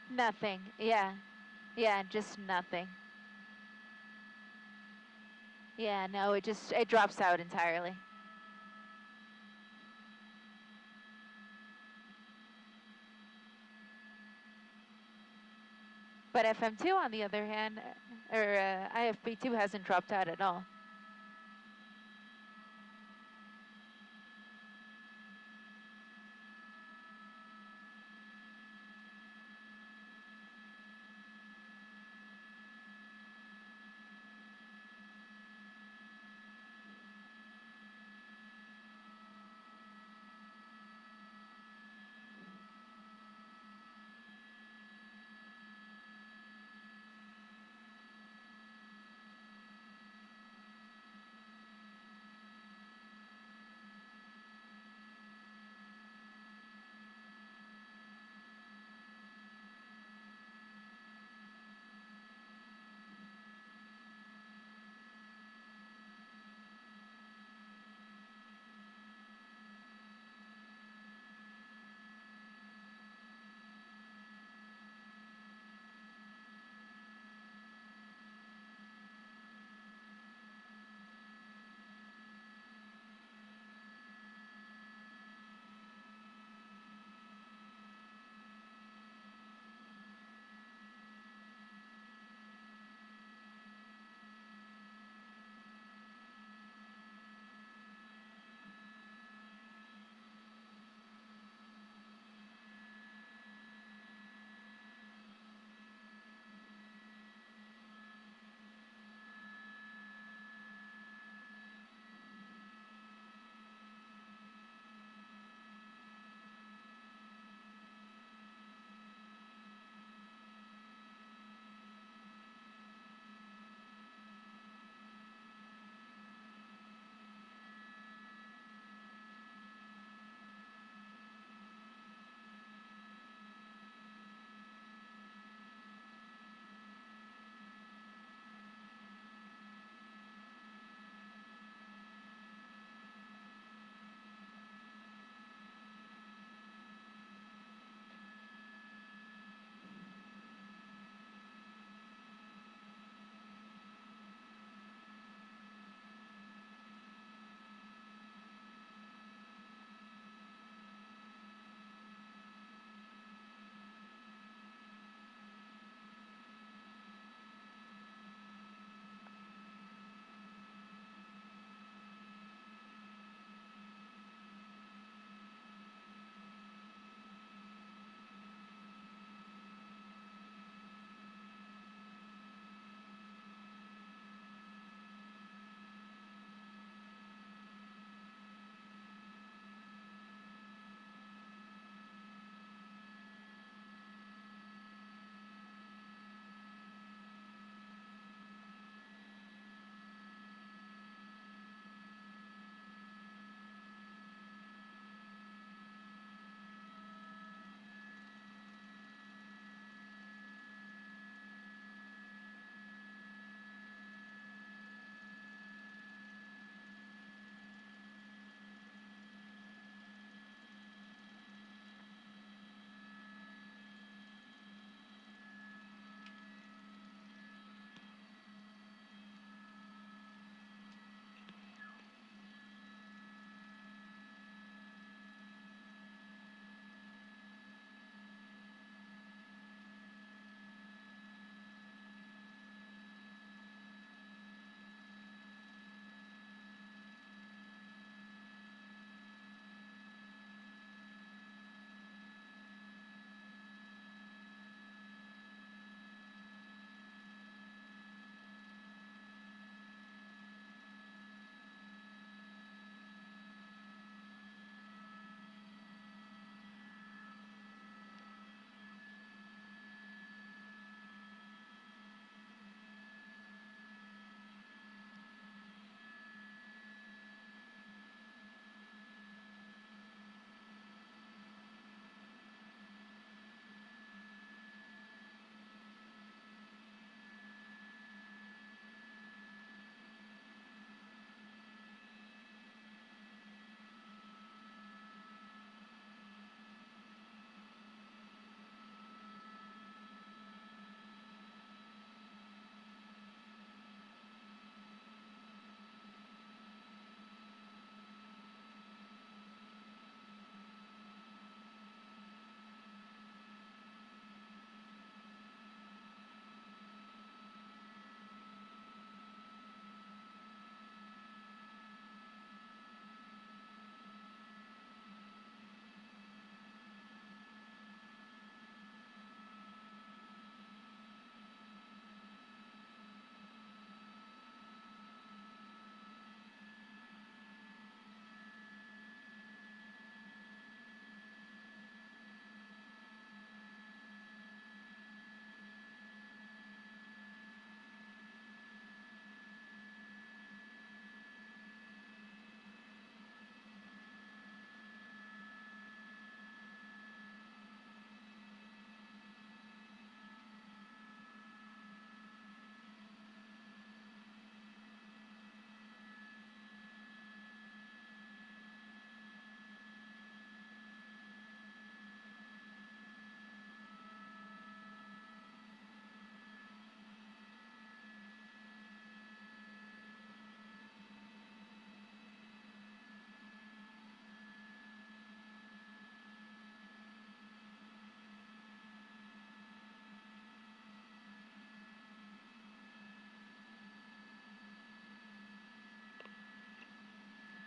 Nothing. Yeah. Yeah, just nothing. Yeah, no, it drops out entirely. But FM2 on the other hand, or IFP2 hasn't dropped out at all.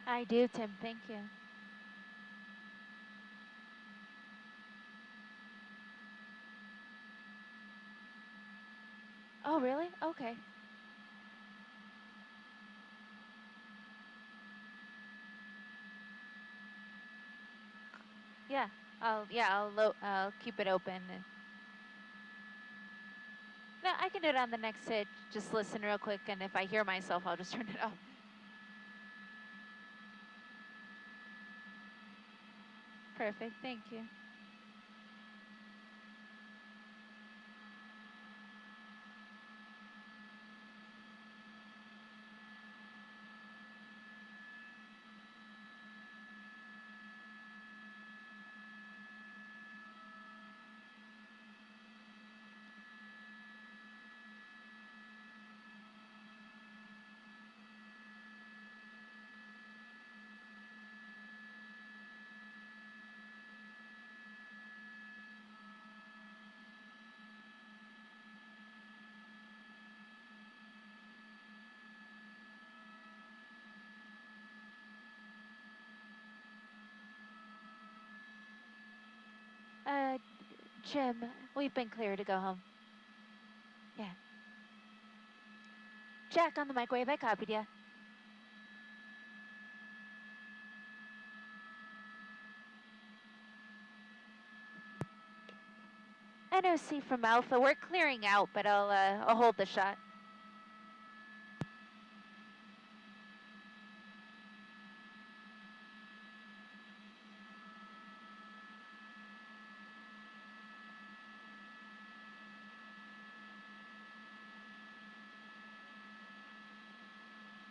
I do, Tim. Thank you. Oh, really? Okay. Yeah. I'll keep it open. No, I can do it on the next hit. Just listen real quick, and if I hear myself, I'll just turn it off. Perfect. Thank you. Uh, Jim, we've been cleared to go home. Yeah. Jack on the microwave. I copied ya. NOC from Alpha. We're clearing out, but I'll hold the shot.